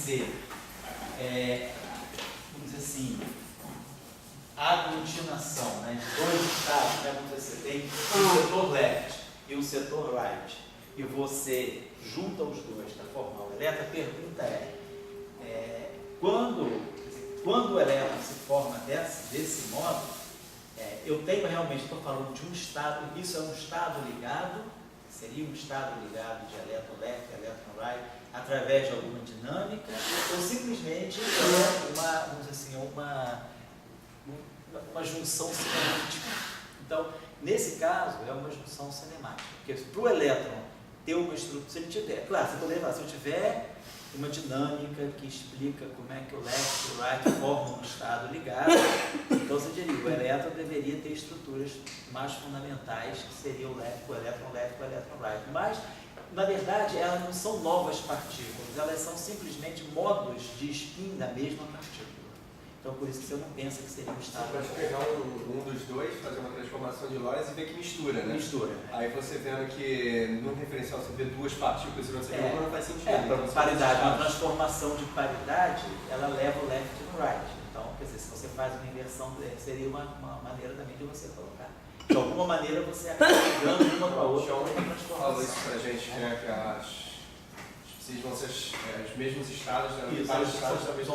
dizer, vamos dizer assim, aglutinação, né, de dois estados, né, vamos dizer, você tem um setor left e um setor right, e você junta os dois para formar o elétron, a pergunta quando o elétron se forma desse modo, eu tenho realmente, estou falando de um estado, isso é um estado ligado, seria um estado ligado de elétron left, elétron right, através de alguma dinâmica, ou simplesmente vamos dizer assim, uma junção cinemática. Então, nesse caso, é uma junção cinemática, porque para o elétron ter uma estrutura, se ele tiver, claro, você poderia falar, se eu tiver uma dinâmica que explica como é que o left e o right formam um estado ligado, então você diria, o elétron deveria ter estruturas mais fundamentais, que seria o elétron left e o elétron right. Mas, na verdade, elas não são novas partículas, elas são simplesmente modos de spin da mesma partícula. Então, por isso que você não pensa que seria um estado. Você pode pegar um dos dois, fazer uma transformação de Lorentz e ver que mistura, né? Mistura. Aí você vendo que no referencial você vê duas partículas e você vê uma, não faz sentido. Então, paridade, uma transformação de paridade, ela leva o left no right. Então, quer dizer, se você faz uma inversão, seria uma maneira também de você colocar. De alguma maneira você acaba ligando uma com a outra. Fala isso pra gente, né? Que vocês vão ser os mesmos estados, né? São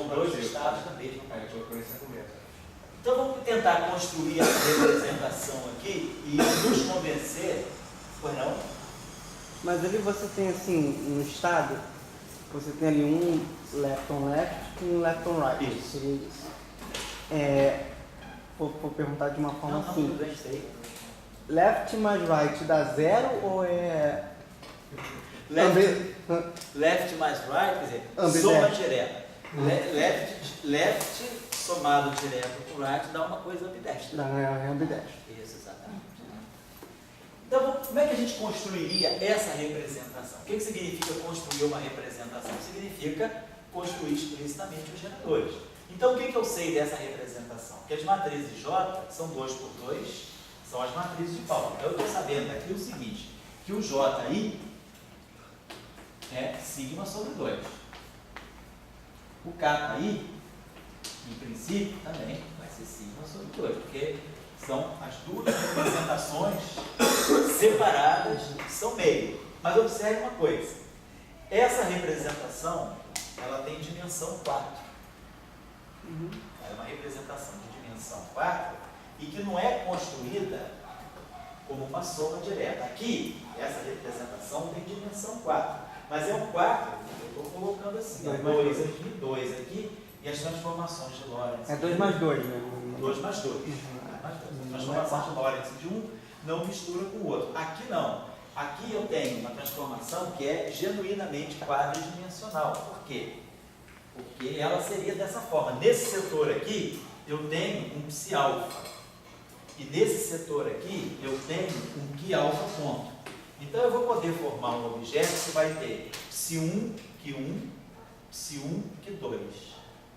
dois estados da mesma partícula. Por esse argumento. Então vamos tentar construir a representação aqui e nos convencer, pois não? Mas ali você tem assim, no estado, você tem ali um left on left e um left on right. Isso. Seria isso. Vou perguntar de uma forma simples. Left mais right dá zero ou é... Left mais right, quer dizer, soma direta. Left somado direto com right dá uma coisa ambidestra. É ambidestro. Isso, exatamente. Então, como é que a gente construiria essa representação? O que significa construir uma representação? Significa construir explicitamente os geradores. Então, o que eu sei dessa representação? Que as matrizes J são 2 por 2, são as matrizes de Pauli. Então, eu estou sabendo aqui o seguinte, que o JI é sigma sobre 2. O KI, em princípio, também vai ser sigma sobre 2, porque são as duas representações separadas, são meio. Mas observe uma coisa, essa representação, ela tem dimensão 4. É uma representação de dimensão 4 e que não é construída como uma soma direta. Aqui, essa representação tem dimensão 4, mas é um 4, eu estou colocando assim, 2 aqui, 2 aqui, e as transformações de Lorentz. É 2 mais 2, né? 2 mais 2. A transformação de Lorentz de um não mistura com o outro. Aqui não. Aqui eu tenho uma transformação que é genuinamente quadridimensional. Por quê? Porque ela seria dessa forma. Nesse setor aqui, eu tenho um psi alfa. E nesse setor aqui, eu tenho um Qi alfa ponto. Então, eu vou poder formar um objeto que vai ter psi1, Qi1, psi1, Qi2,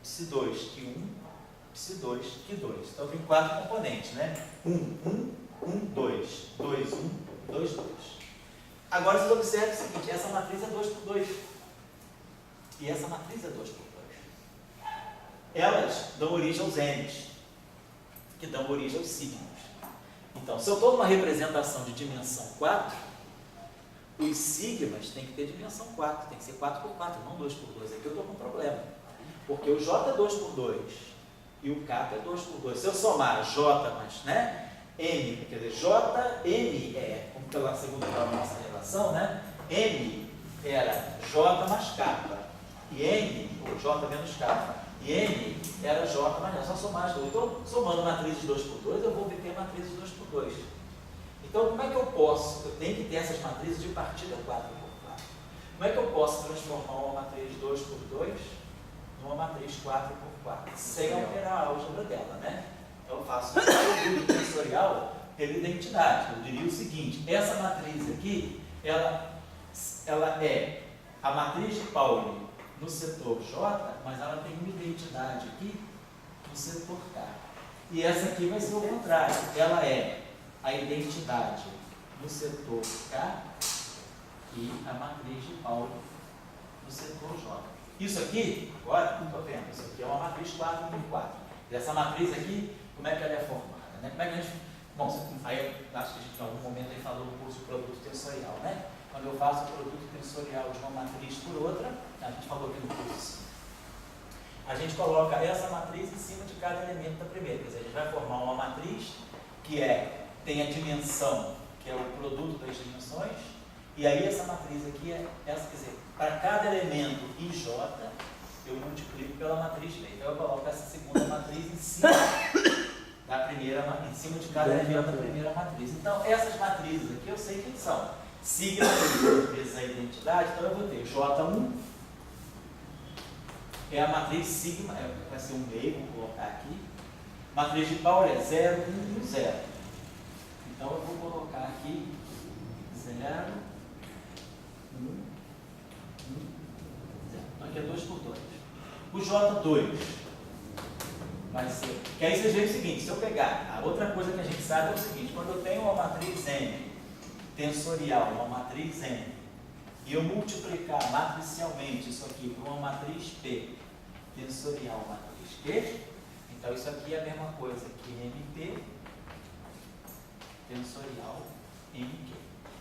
psi2, Qi1, psi2, Qi2. Então, tem 4 componentes, né? 1, 1, 1, 2, 2, 1, 2, 2. Agora, vocês observam o seguinte, essa matriz é 2 por 2. E essa matriz é 2 por 2. Elas dão origem aos N's, que dão origem aos sigmas. Então, se eu estou numa representação de dimensão 4, os sigmas têm que ter dimensão 4, tem que ser 4 por 4, não 2 por 2. Aqui eu estou com um problema, porque o J é 2 por 2 e o K é 2 por 2. Se eu somar J mais, né, M, quer dizer, J, M como pela segunda nossa relação, né, M era J mais K, e N, ou J menos K, e N era J mais K, só somar as duas. Então, somando matrizes 2 por 2, eu vou obter matrizes 2 por 2. Então, como é que eu posso? Eu tenho que ter essas matrizes de partida 4 por 4. Como é que eu posso transformar uma matriz 2 por 2 numa matriz 4 por 4? Sem alterar a álgebra dela, né? Então, eu faço um estudo tensorial pela identidade. Eu diria o seguinte, essa matriz aqui, ela é a matriz de Pauli no setor J, mas ela tem uma identidade aqui no setor K. E essa aqui vai ser o contrário. Ela é a identidade no setor K e a matriz de Pauli no setor J. Isso aqui, agora, estou vendo, isso aqui é uma matriz 4 por 4. E essa matriz aqui, como é que ela é formada? Né? Como é que a gente... Bom, aí eu acho que a gente em algum momento aí falou no curso de produto tensorial, né? Quando eu faço o produto tensorial de uma matriz por outra, a gente falou aqui no curso, a gente coloca essa matriz em cima de cada elemento da primeira. Quer dizer, a gente vai formar uma matriz que tem a dimensão, que é o produto das dimensões, e aí essa matriz aqui quer dizer, para cada elemento IJ, eu multiplico pela matriz B. Então eu coloco essa segunda matriz em cima da primeira, em cima de cada elemento da primeira matriz. Então essas matrizes aqui eu sei quem são. Sigma vezes a identidade, então eu vou ter J1, é a matriz sigma, vai ser um meio, vou colocar aqui. Matriz de Pauli é 0, 1 e 0. Então eu vou colocar aqui 0, 1, 1, 0. Então aqui é 2 por 2. O J2 vai ser. Que aí vocês veem o seguinte, se eu pegar, a outra coisa que a gente sabe é o seguinte, quando eu tenho uma matriz M tensorial, uma matriz M, e eu multiplicar matricialmente isso aqui por uma matriz P tensorial, matriz Q, então isso aqui é a mesma coisa que MP tensorial MQ.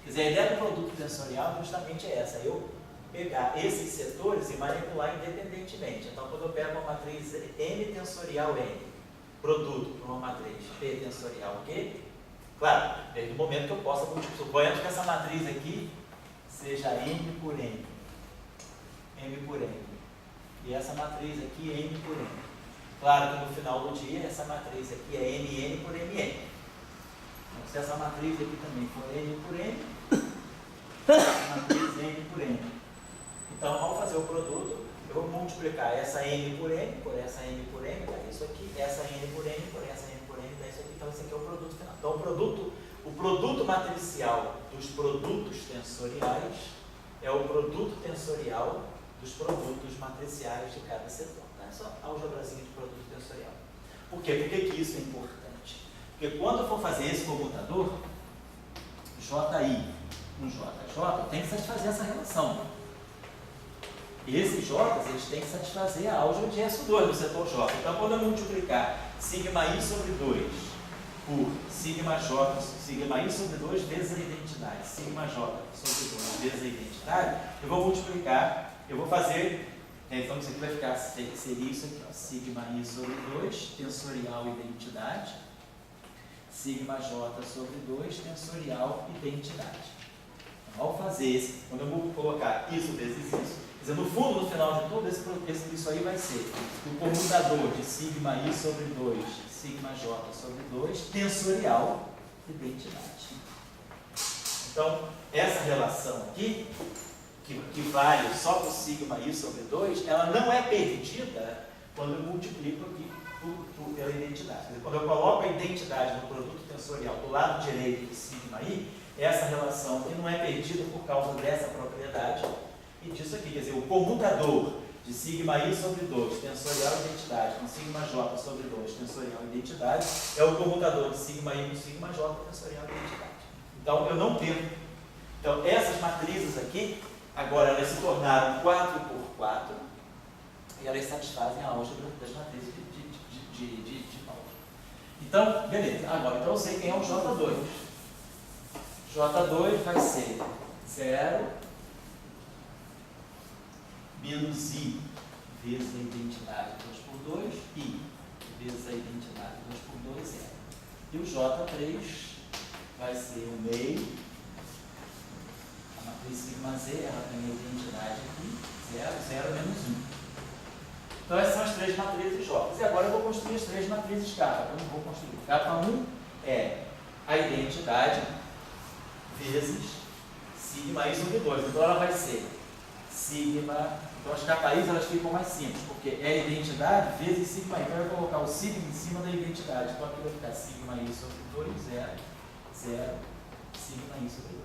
Quer dizer, a ideia do produto tensorial justamente é essa, eu pegar esses setores e manipular independentemente. Então, quando eu pego uma matriz M tensorial N, produto para uma matriz P tensorial Q, claro, desde o momento que eu possa multiplicar, suponhamos que essa matriz aqui seja M por N, M por N, e essa matriz aqui é M por N. Claro que no final do dia, essa matriz aqui é MN por MN. Então, se essa matriz aqui também for N por N, essa matriz N por N. Então, ao fazer o produto, eu vou multiplicar essa N por N, por essa N por N, dá isso aqui, essa N por N, por essa N por N, dá isso aqui. Então, esse aqui é o produto final. Então, o produto matricial dos produtos tensoriais é o produto tensorial dos produtos matriciais de cada setor. Não é só a algebrazinha de produto tensorial. Por quê? Por que isso é importante? Porque quando eu for fazer esse comutador, JI com JJ, tem que satisfazer essa relação. Esses J's, eles têm que satisfazer a álgebra de SO2 do setor J. Então, quando eu multiplicar sigma I sobre 2 por sigma J, sigma I sobre 2 vezes a identidade, sigma J sobre 2 vezes a identidade, eu vou multiplicar, eu vou fazer, então isso aqui vai ficar, seria isso aqui, ó, sigma I sobre 2, tensorial identidade, sigma J sobre 2, tensorial identidade. Então, ao fazer esse, quando eu vou colocar isso vezes isso, quer dizer, no fundo, no final de tudo, isso aí vai ser o comutador de sigma I sobre 2, sigma J sobre 2, tensorial identidade. Então, essa relação aqui, que vale só para o sigma I sobre 2, ela não é perdida quando eu multiplico aqui pela identidade. Quer dizer, quando eu coloco a identidade no produto tensorial do lado direito do sigma I, essa relação aqui não é perdida por causa dessa propriedade e disso aqui. Quer dizer, o comutador de sigma I sobre 2, tensorial identidade, com sigma J sobre 2, tensorial identidade, é o comutador de sigma I com sigma J, tensorial identidade. Então, eu não perco. Então, essas matrizes aqui, agora elas se tornaram 4 por 4 e elas satisfazem a álgebra das matrizes de Pauli. Então, beleza. Agora, então eu sei quem é o J2. J2 vai ser 0 menos I vezes a identidade 2 por 2, I vezes a identidade 2 por 2, 0. E o J3 vai ser o meio, a matriz sigma Z, ela tem a identidade aqui, 0, 0 menos 1. Então essas são as três matrizes J. E agora eu vou construir as três matrizes K. Eu não vou construir. K1 é a identidade vezes sigma I sobre 2. Então ela vai ser sigma. Então as KIs elas ficam mais simples, porque é a identidade vezes sigma I. Então eu vou colocar o sigma em cima da identidade. Então aqui vai ficar sigma I sobre 2, 0, 0, sigma I sobre 2.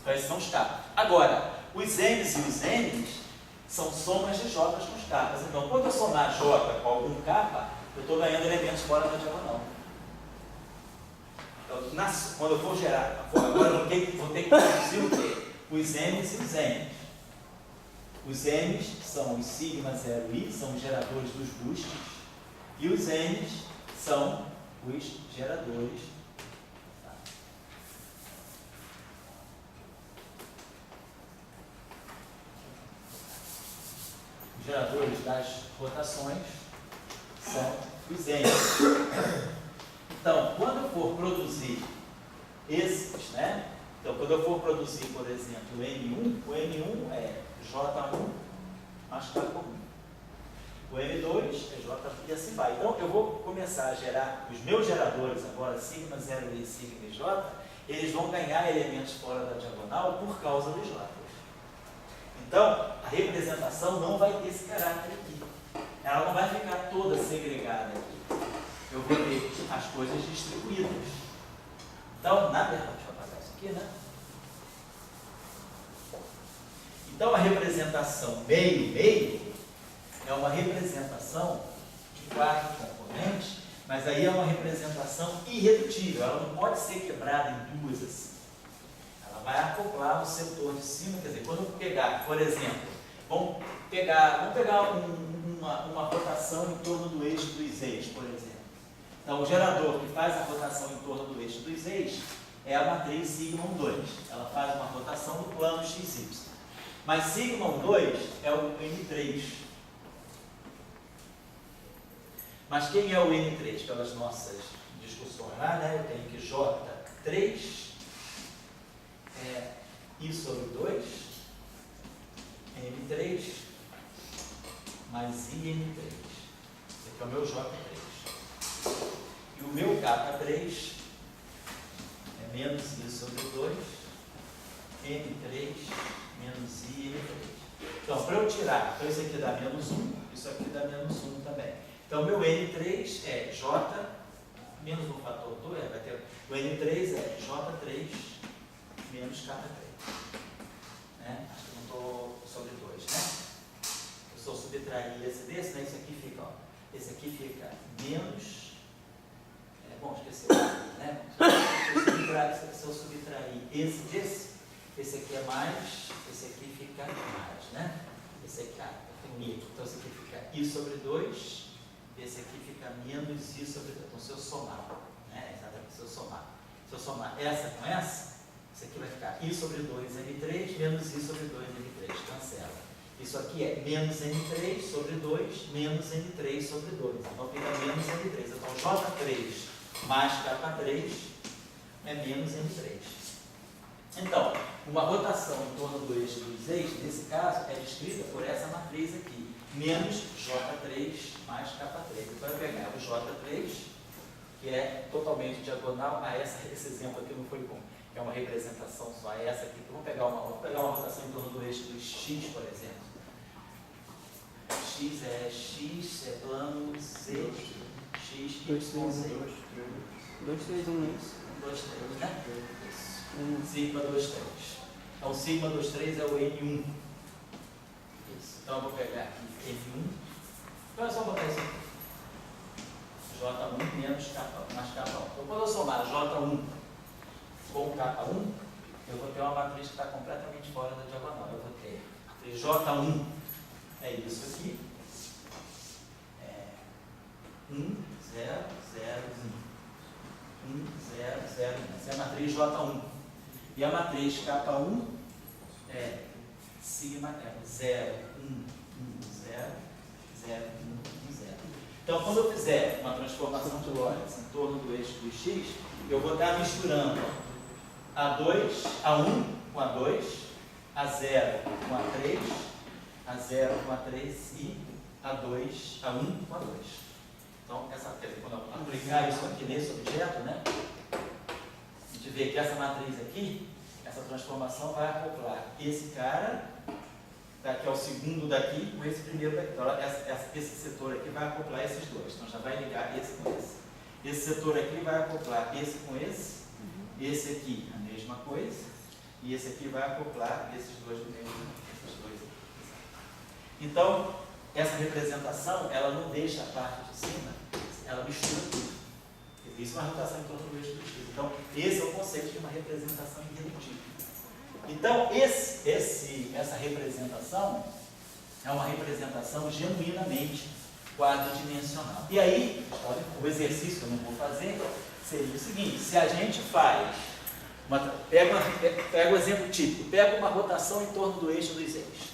Então esses são os K. Agora, os M's e os N's são somas de J com os K. Então quando eu somar J com algum K, eu estou ganhando elementos fora da diagonal. Então, quando eu for gerar, agora eu vou ter que produzir o quê? Os M's e os N's. Os M's são os sigma 0i, são os geradores dos boosts, e os N's são os geradores. Os geradores das rotações são os N's. Então, quando eu for produzir esses, né? Então, quando eu for produzir, por exemplo, o M1 é J1 mais K1. O M2 é J e assim vai. Então, eu vou começar a gerar os meus geradores agora, sigma 0i, sigma e J, eles vão ganhar elementos fora da diagonal por causa dos J. Então, a representação não vai ter esse caráter aqui. Ela não vai ficar toda segregada aqui. Eu vou ter as coisas distribuídas. Então, na verdade, deixa eu apagar isso aqui, né? Então, a representação meio-meio é uma representação de 4 componentes, mas aí é uma representação irredutível. Ela não pode ser quebrada em duas assim. Ela vai acoplar o setor de cima, quer dizer, quando eu pegar, por exemplo, vamos pegar uma rotação em torno do eixo dos eixos, por exemplo. Então, o gerador que faz a rotação em torno do eixo dos eixos é a matriz sigma 2. Ela faz uma rotação do plano XY. Mas sigma 2 é o N3. Mas quem é o N3? Pelas nossas discussões lá, né? Eu tenho que J3 é I sobre 2, N3 mais IN3. Esse aqui é o meu J3. E o meu K3 é menos I sobre 2, N3 menos I, N3. Então, para eu tirar, então isso aqui dá menos 1, isso aqui dá menos 1 também. Então, meu N3 é J, menos um fator 2, vai ter, o N3 é J3 menos K3. Né? Acho que eu não estou sobre 2, né? Eu só subtrair esse desse, né? Isso aqui fica, ó, esse aqui fica menos, bom, esqueci o né? Se eu subtrair esse desse, esse aqui é mais, esse aqui fica mais, né? Esse aqui tem um I aqui, então esse aqui fica I sobre 2, esse aqui fica menos I sobre 2. Então, se eu somar, né? Exatamente, se eu somar essa com essa, isso aqui vai ficar I sobre 2 N3 menos I sobre 2 N3, cancela. Isso aqui é menos N3 sobre 2 menos N3 sobre 2. Então fica menos N3. Então J3 mais K3 é menos N3. Então, uma rotação em torno do eixo dos eixos, nesse caso, é descrita por essa matriz aqui, menos J3 mais K3. Então eu vou pegar o J3, que é totalmente diagonal a esse exemplo aqui não foi bom, que é uma representação só, essa aqui. Vamos pegar uma rotação em torno do eixo dos X, por exemplo. X é plano Z, X, 2, 3, 1, 2, 2, 3, 1, isso. 2, 3, né? Sigma 2, 3. Então, sigma 2, 3 é o N1. Isso. Então, eu vou pegar aqui N1. Então, é só botar isso aqui. J1 menos K1, mais K1. Então, quando eu somar J1 com K1, eu vou ter uma matriz que está completamente fora da diagonal. Eu vou ter a matriz J1 é isso aqui. 1, 0, 0, 1. 1, 0, 0, 1. Essa é a matriz J1. E a matriz K1 é sigma 0, 1, 1, 0, 0, 1, 1, 0. Então, quando eu fizer uma transformação de Lorentz em torno do eixo do X, eu vou estar misturando A2, A1 com A2, A0 com A3, A0 com A3 e A2, A1 com A2. Então, quando eu aplicar isso aqui nesse objeto, né, a gente vê que essa matriz aqui, essa transformação vai acoplar esse cara, daqui ao segundo daqui, com esse primeiro daqui. Então, esse setor aqui vai acoplar esses dois. Então, já vai ligar esse com esse. Esse setor aqui vai acoplar esse com esse. Esse aqui, a mesma coisa. E esse aqui vai acoplar esses dois do mesmo. Esses dois aqui. Então, essa representação, ela não deixa a parte de cima, ela mistura tudo. Existe uma rotação em torno do eixo do X. Então, esse é o conceito de uma representação irredutível. Então, essa representação, é uma representação genuinamente quadridimensional. E aí, olha, o exercício que eu não vou fazer seria o seguinte: se a gente faz, pega o exemplo típico, pega uma rotação em torno do eixo dos eixos.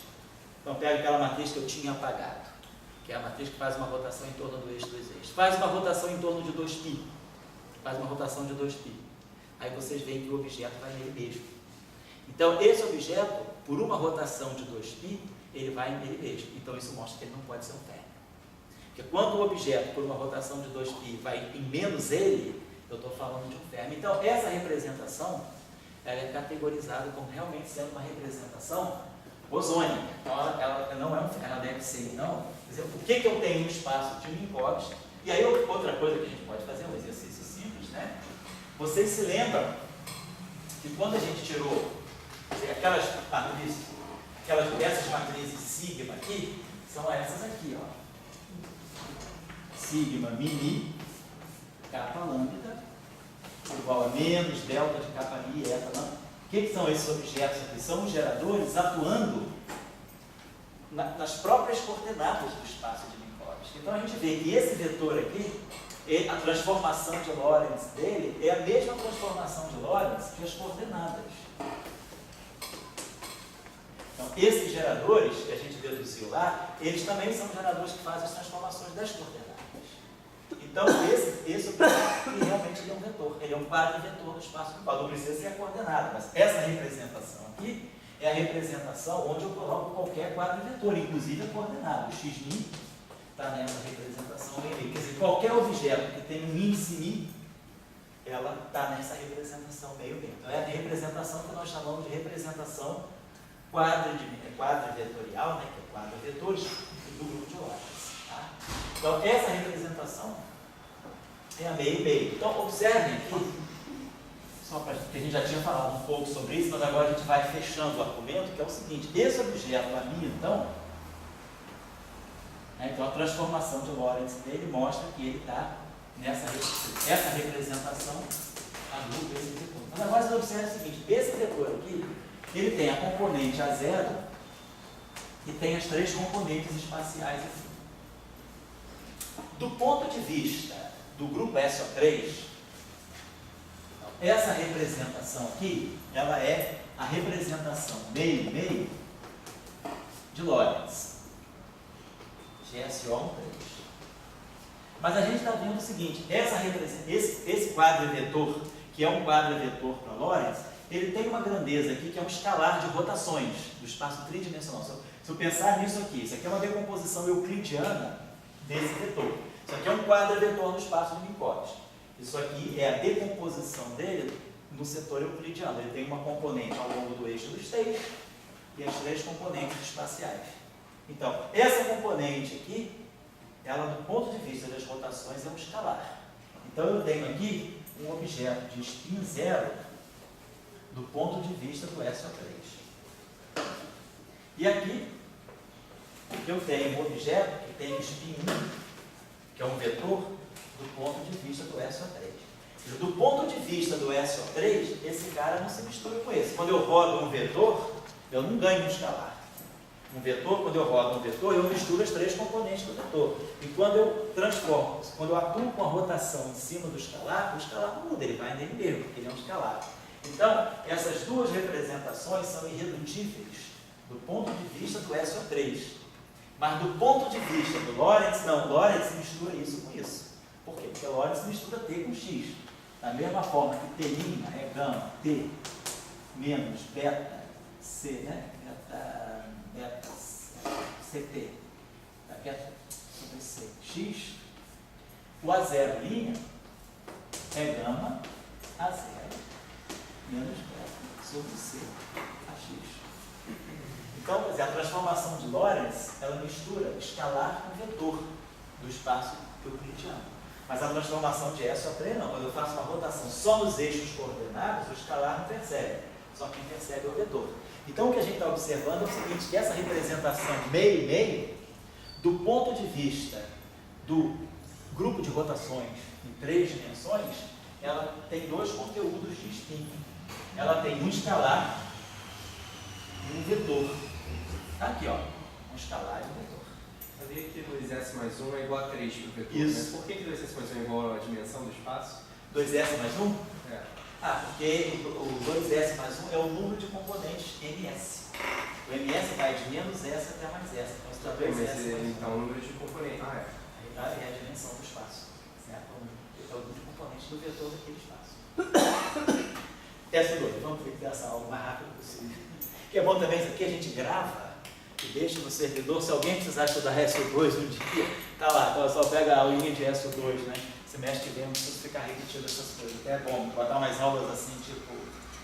Então, pega aquela matriz que eu tinha apagado, que é a matriz que faz uma rotação em torno do eixo dos eixos. Faz uma rotação em torno de 2π. Faz uma rotação de 2π. Aí vocês veem que o objeto vai nele mesmo. Então, esse objeto, por uma rotação de 2π, ele vai nele mesmo. Então, isso mostra que ele não pode ser um férmio. Porque quando o objeto, por uma rotação de 2π, vai em menos ele, eu estou falando de um férmio. Então, essa representação, ela é categorizada como realmente sendo uma representação bosônica. Então, ela não é um férmio, ela deve ser, não. Quer dizer, o que eu tenho no espaço de Minkowski? E aí, outra coisa que a gente pode fazer, um exercício simples, né? Vocês se lembram que quando a gente tirou aquelas matrizes, essas matrizes sigma aqui, são essas aqui, ó. Sigma mini kappa lambda igual a menos delta de kappa i eta lambda. O que são esses objetos aqui? São os geradores atuando nas próprias coordenadas do espaço de Minkowski. Então a gente vê que esse vetor aqui, a transformação de Lorentz dele é a mesma transformação de Lorentz que as coordenadas. Então, esses geradores que a gente deduziu lá, eles também são geradores que fazem as transformações das coordenadas. Então, esse objeto aqui realmente ele é um vetor, ele é um quadrivetor do espaço Minkowski. Não precisa ser a coordenada, mas essa representação aqui é a representação onde eu coloco qualquer quadrivetor, inclusive a coordenada. O x' está nessa representação meio. Quer dizer, qualquer objeto que tem um índice μ, ela está nessa representação meio. Então, é a representação que nós chamamos de representação quadrivetorial, né, que é quadrivetores do grupo de Lorentz. Tá? Então, essa representação é a meio. Então, observem aqui, só para que a gente já tinha falado um pouco sobre isso, mas agora a gente vai fechando o argumento, que é o seguinte: esse objeto ali, então, a transformação de Lorentz dele mostra que ele está essa representação anula esse vetor. Mas agora você observa o seguinte: esse vetor aqui, ele tem a componente A0 e tem as três componentes espaciais aqui. Do ponto de vista do grupo SO3, essa representação aqui, ela é a representação meio de Lorentz. GSO 3. Mas a gente está vendo o seguinte: esse quadrivetor, que é um quadrivetor para Lorentz, ele tem uma grandeza aqui que é um escalar de rotações do espaço tridimensional. Se eu pensar nisso aqui, isso aqui é uma decomposição euclidiana desse vetor. Isso aqui é um quadrivetor no espaço de Minkowski. Isso aqui é a decomposição dele no setor euclidiano. Ele tem uma componente ao longo do eixo dos três e as três componentes espaciais. Então, essa componente aqui, ela do ponto de vista das rotações é um escalar. Então, eu tenho aqui um objeto de spin 0 do ponto de vista do SO3. E aqui, eu tenho um objeto que tem spin 1, que é um vetor, do ponto de vista do SO3. Do ponto de vista do SO3, esse cara não se mistura com esse. Quando eu rodo um vetor, eu não ganho um escalar. Um vetor, quando eu rodo um vetor, eu misturo as três componentes do vetor. E quando eu transformo, quando eu atuo com a rotação em cima do escalar, o escalar não muda, ele vai nele mesmo, porque ele é um escalar. Então, essas duas representações são irredutíveis do ponto de vista do SO3. Mas do ponto de vista do Lorentz, não. Lorentz mistura isso com isso. Por quê? Porque Lorentz mistura T com X. Da mesma forma que T' é gama, T menos beta C, né? Beta CT, beta sobre C, X, o A0' é gama A0 menos beta sobre C, AX. Então, quer dizer, a transformação de Lorentz, ela mistura escalar com vetor do espaço euclidiano. Mas a transformação de SO3 não. Quando eu faço uma rotação só nos eixos coordenados, o escalar não percebe. Só quem percebe é o vetor. Então, o que a gente está observando é o seguinte, que essa representação meio, do ponto de vista do grupo de rotações em três dimensões, ela tem dois conteúdos distintos. Ela tem um escalar e um vetor. Aqui, ó. um escalar e um vetor. Eu vi que 2S mais 1 é igual a 3 para o vetor. Isso. Mas por que 2S mais 1 é igual à dimensão do espaço? 2S mais 1? É. Porque o 2S mais 1 é o número de componentes MS. O MS vai de menos S até mais S. Então, você tem 2S mais 1. Então, o número de componentes. Aí é a dimensão do espaço. Certo? É o número de componentes do vetor daquele espaço. Teste 2. Vamos ter essa aula o mais rápido possível. O que é bom também, isso aqui a gente grava e deixa no servidor. Se alguém precisar estudar SO2 um dia, tá lá. Então, só pega a aulinha de SO2, né? Semestre que vem, não precisa ficar repetindo essas coisas. Até é bom botar umas aulas assim, tipo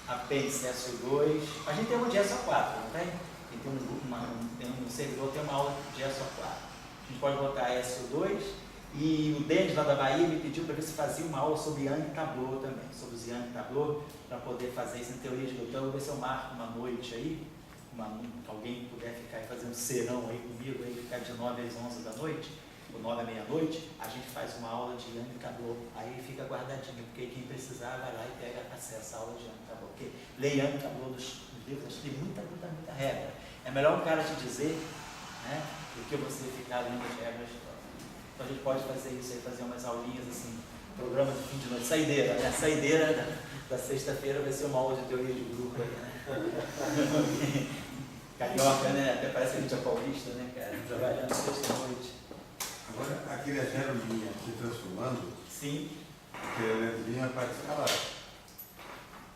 apêndice SO2. A gente tem uma de SO4, não tem? Tem um servidor tem uma aula de SO4. A gente pode botar SO2 e o Denis lá da Bahia me pediu para ver se fazia uma aula sobre Young Tableau também, sobre os Young Tableau, para poder fazer isso em teoria de vetor. Eu vou ver se eu marco uma noite aí, alguém puder ficar e fazer um serão aí comigo, aí ficar de 9 às 11 da noite, ou 9 à meia-noite, a gente faz uma aula de Young Tableau, aí fica guardadinho, porque quem precisar vai lá e pega acesso à aula de Young Tableau, porque ler Young Tableau dos livros, acho que tem muita regra. É melhor um cara te dizer, né, do que você ficar lendo as regras. Então a gente pode fazer isso aí, fazer umas aulinhas assim, programa de fim de noite, saideira, né? A saideira da sexta-feira vai ser uma aula de teoria de grupo aí, né? Carioca, né? Até parece que a gente é paulista, né, cara? Trabalhando sexta-noite. Agora, aquele zero linha se transformando, Sim. aquele elemento linha vai escalar.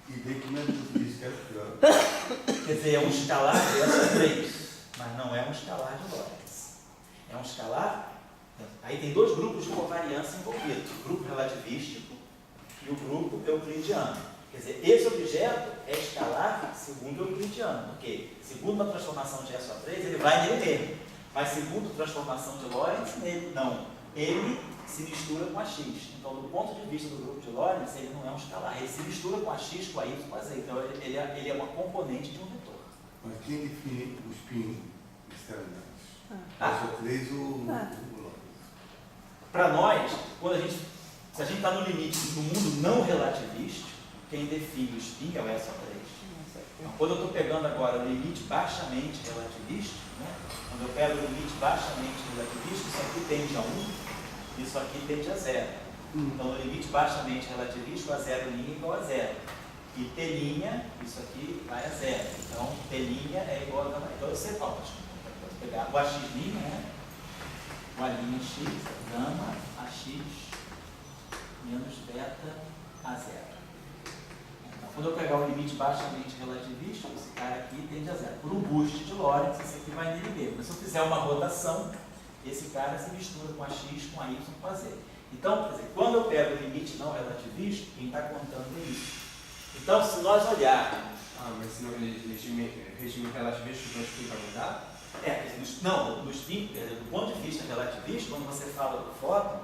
E daí como é que tu diz que era pior? Quer dizer, é um escalar de S3, mas não é um escalar de Lorentz. É um escalar. Aí tem dois grupos de covariância envolvidos, o grupo relativístico e o grupo euclidiano. Quer dizer, esse objeto é escalar segundo o euclidiano, porque segundo uma transformação de SO3, ele vai nele mesmo, mas segundo transformação de Lorentz, nele não. Ele se mistura com a X. Então, do ponto de vista do grupo de Lorentz, ele não é um escalar, ele se mistura com a X, com a Y, com a Z. Então, ele é uma componente de um vetor. Mas quem define o spin externos? Ah. SO3 ou Para nós, se a gente está no limite do mundo não relativístico, quem define o spin é o SO3. Então, quando eu estou pegando agora o limite baixamente relativístico, né? Quando eu pego o limite baixamente relativístico, isso aqui tende a 1, isso aqui tende a 0. Então, no limite baixamente relativístico, a 0' é igual a 0. E T', isso aqui vai a 0. Então, T' é igual a gama. Então, eu sei qual. Vou pegar o AX', né? O A'X, gama, AX, menos beta, a 0. Então, quando eu pegar o limite baixamente relativístico, esse cara aqui tende a 0. Por um boost de Lorentz, esse aqui vai nele mesmo. Mas se eu fizer uma rotação, esse cara se mistura com a X, com a Y, com a Z. Então, quer dizer, quando eu pego o limite não relativístico, quem está contando é isso. Então, se nós olharmos... Mas se no regime relativístico, então o spin vai mudar? Não, no spin, do ponto de vista relativístico, quando você fala do fóton,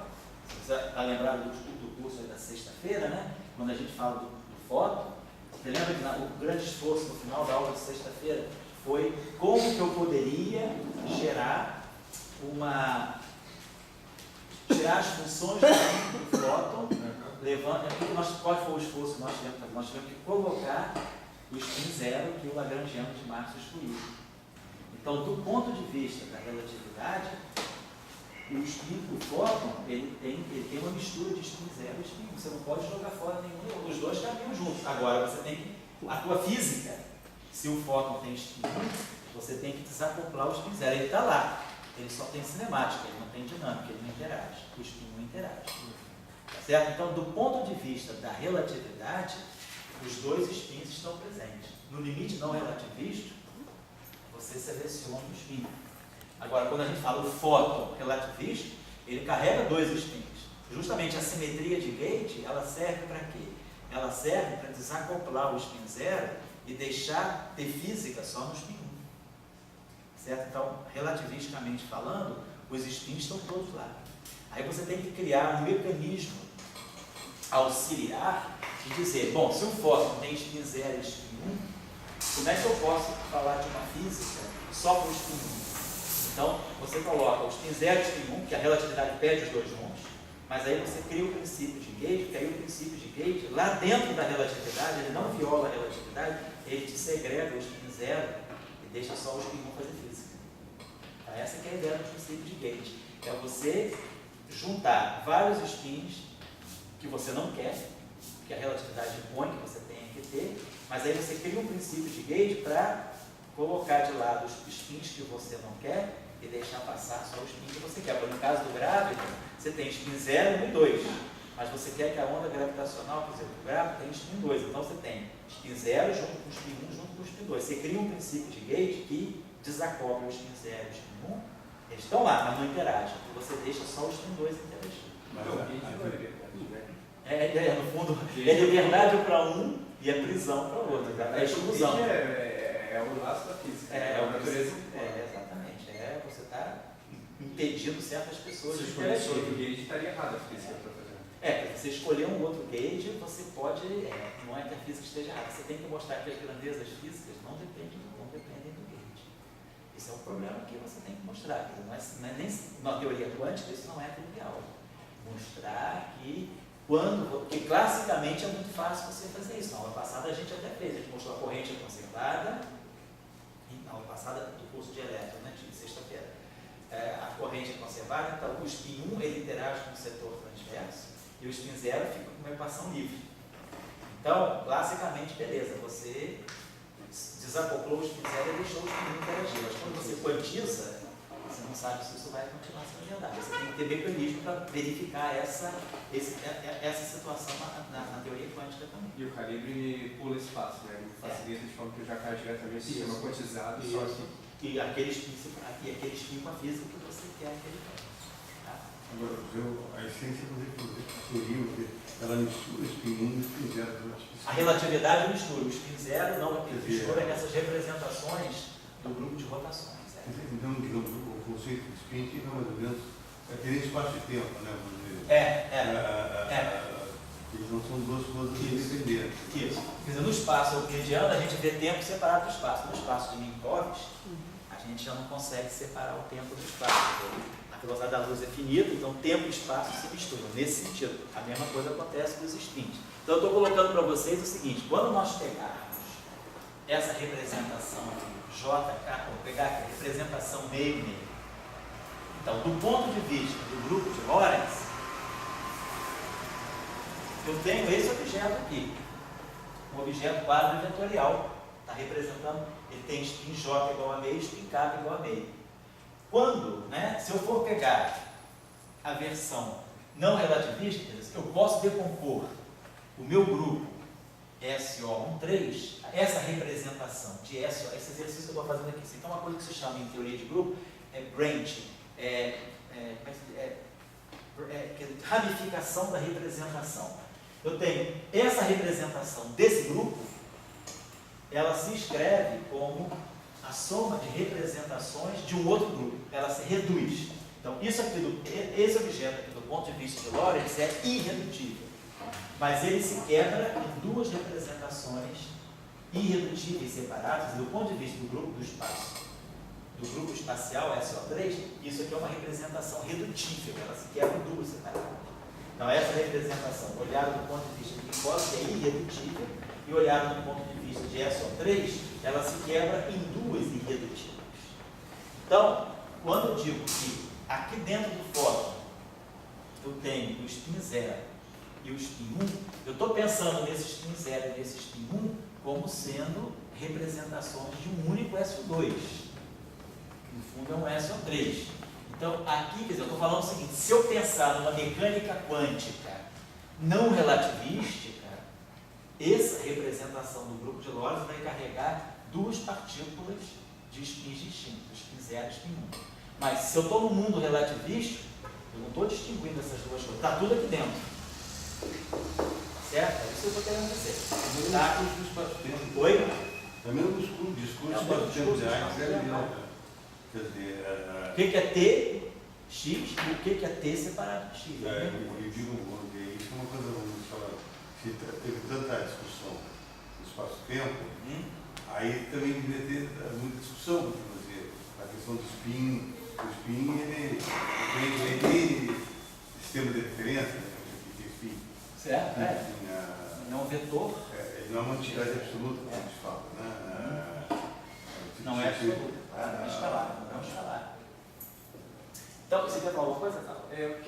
você está lembrado do curso da sexta-feira, né? Quando a gente fala do fóton, você lembra que o grande esforço no final da aula de sexta-feira foi como que eu poderia gerar as funções do fóton, qual foi o esforço que nós tivemos que fazer? Nós tivemos que colocar o spin zero que o lagrangiano de Marx excluiu. Então, do ponto de vista da relatividade, o fóton ele tem uma mistura de spin zero e spin 1. Você não pode jogar fora nenhum, os dois caminham juntos. Agora, você tem a tua física. Se o fóton tem spin 1, você tem que desacoplar o spin zero. Ele está lá. Ele só tem cinemática, ele não tem dinâmica, ele não interage. O spin 1 interage. Certo? Então, do ponto de vista da relatividade, os dois spins estão presentes. No limite não relativístico, você seleciona o spin. Agora, quando a gente fala do fóton relativístico, ele carrega dois spins. Justamente a simetria de gate, ela serve para quê? Ela serve para desacoplar o spin zero e ter física só no spin 1. Certo? Então, relativisticamente falando, os spins estão todos lá. Aí você tem que criar um mecanismo auxiliar de dizer, bom, se um fóton tem spin 0 e spin 1, como é que eu posso falar de uma física só com o spin 1? Então, você coloca o spin 0 e o spin 1, que a relatividade pede os dois juntos, mas aí você cria o princípio de gauge, que aí o princípio de gauge, lá dentro da relatividade, ele não viola a relatividade, ele te segrega o spin 0 e deixa só o spin 1 fazer física. Tá? Essa que é a ideia do princípio de gate. É você juntar vários spins que você não quer, que a relatividade impõe que você tenha que ter, mas aí você cria um princípio de gate para colocar de lado os spins que você não quer e deixar passar só os spins que você quer. Porque no caso do grávido, você tem spin 0, 1 e 2, mas você quer que a onda gravitacional, por exemplo, do grávido tem spin 2, então você tem spin 0 junto com o spin 1 junto com o spin 2. Você cria um princípio de gate que desacopla o spin 0 e o spin 1, eles estão lá, mas não interagem, e você deixa só o spin 2 interagir. Mas Não, a- gate a- não é liberdade, né? No fundo, é liberdade para um e é prisão para o outro, é exclusão. É o laço da física. É, a natureza. exatamente. Você está impedindo certas pessoas Se de escolher interagir. outro gate, estaria errado a física para fazer. Se você escolher um outro gauge, você pode, não é que a física esteja errada, você tem que mostrar que as grandezas físicas não dependem do gauge. Esse é um problema que você tem que mostrar. Não é nem na teoria quântica, isso não é trivial. Mostrar que porque classicamente é muito fácil você fazer isso. Na aula passada a gente até fez, a gente mostrou a corrente conservada, na aula passada do curso de elétron, né, de sexta-feira. A corrente é conservada, então o spin 1 ele interage com o setor transverso e o spin 0 fica com uma equação livre. Então, classicamente, beleza, você desacoplou o spin 0 e deixou o spin 1 interagir, mas quando você quantiza, você não sabe se isso vai continuar sendo verdade. Você tem que ter mecanismo para verificar essa situação na teoria quântica também. E o calibre pula espaço, né? Ele facilita de forma que eu já caio diretamente no sistema quantizado, só que... E aquele spin com a física que você quer que ele tenha. Tá? Agora, a essência, inclusive, a teoria, ela mistura spin 1 e spin 0. A relatividade mistura. O spin 0 não, mistura essas representações do grupo de rotações. Então, o conceito de spin fica mais ou menos aquele espaço de tempo, né? Vamos dizer. Eles não são duas coisas independentes. Isso. Quer dizer, no espaço euclidiano a gente vê tempo separado do espaço. No espaço de Minkowitz, a gente já não consegue separar o tempo do espaço. A velocidade da luz é finita, então tempo e espaço se misturam. Nesse sentido, a mesma coisa acontece com os spins. Então eu estou colocando para vocês o seguinte: quando nós pegarmos essa representação JK, vou pegar aqui a representação meio-meio. Então, do ponto de vista do grupo de Lorentz, eu tenho esse objeto aqui, um objeto quadro vetorial, está representando, ele tem spin J igual a meio, spin K igual a meio. Quando, se eu for pegar a versão não relativista, eu posso decompor o meu grupo SO13, essa representação de SO, esse exercício que eu estou fazendo aqui, então uma coisa que se chama em teoria de grupo é branching, ramificação da representação. Eu tenho essa representação desse grupo, ela se escreve como a soma de representações de um outro grupo, ela se reduz. Então, esse objeto aqui, do ponto de vista de Lorentz, é irredutível, mas ele se quebra em duas representações irredutíveis separadas, do ponto de vista do grupo do espaço, do grupo espacial SO3, isso aqui é uma representação redutível, ela se quebra em duas separadas. Então, essa representação, olhada do ponto de vista de Minkowitz, é irredutível, e olhada do ponto de vista de SO3, ela se quebra em duas irredutíveis. Então, quando eu digo que aqui dentro do fóton eu tenho o spin 0 e o spin 1, eu estou pensando nesse spin 0 e nesse spin 1 como sendo representações de um único SO2. No fundo é um SO3. Então, aqui, quer dizer, eu estou falando o seguinte: se eu pensar numa mecânica quântica não relativística, essa representação do grupo de Lorentz vai carregar duas partículas de spins distintos, spin 0 e spin 1. Mas se eu estou no mundo relativístico, eu não estou distinguindo essas duas coisas, está tudo aqui dentro. Certo? É isso que eu estou querendo dizer. Tá? O espaço-tempo. Oi? É o mesmo discurso É o mesmo espaço-tempo de discurso Einstein. Quer dizer, O que é T, X, e o que é T separado de X? eu digo, isso é uma coisa, vamos falar, se teve tanta discussão no espaço-tempo, aí também devia ter muita discussão, por dizer, a questão do spin. O spin, ele tem sistema de referência, né? Que é spin. Certo? Enfim, Não é um vetor. ele não é uma entidade absoluta, como a gente fala, né? Não é absoluta. Não é escalar. Não é um escalar. Então, você quer falar alguma coisa? Tá? Eu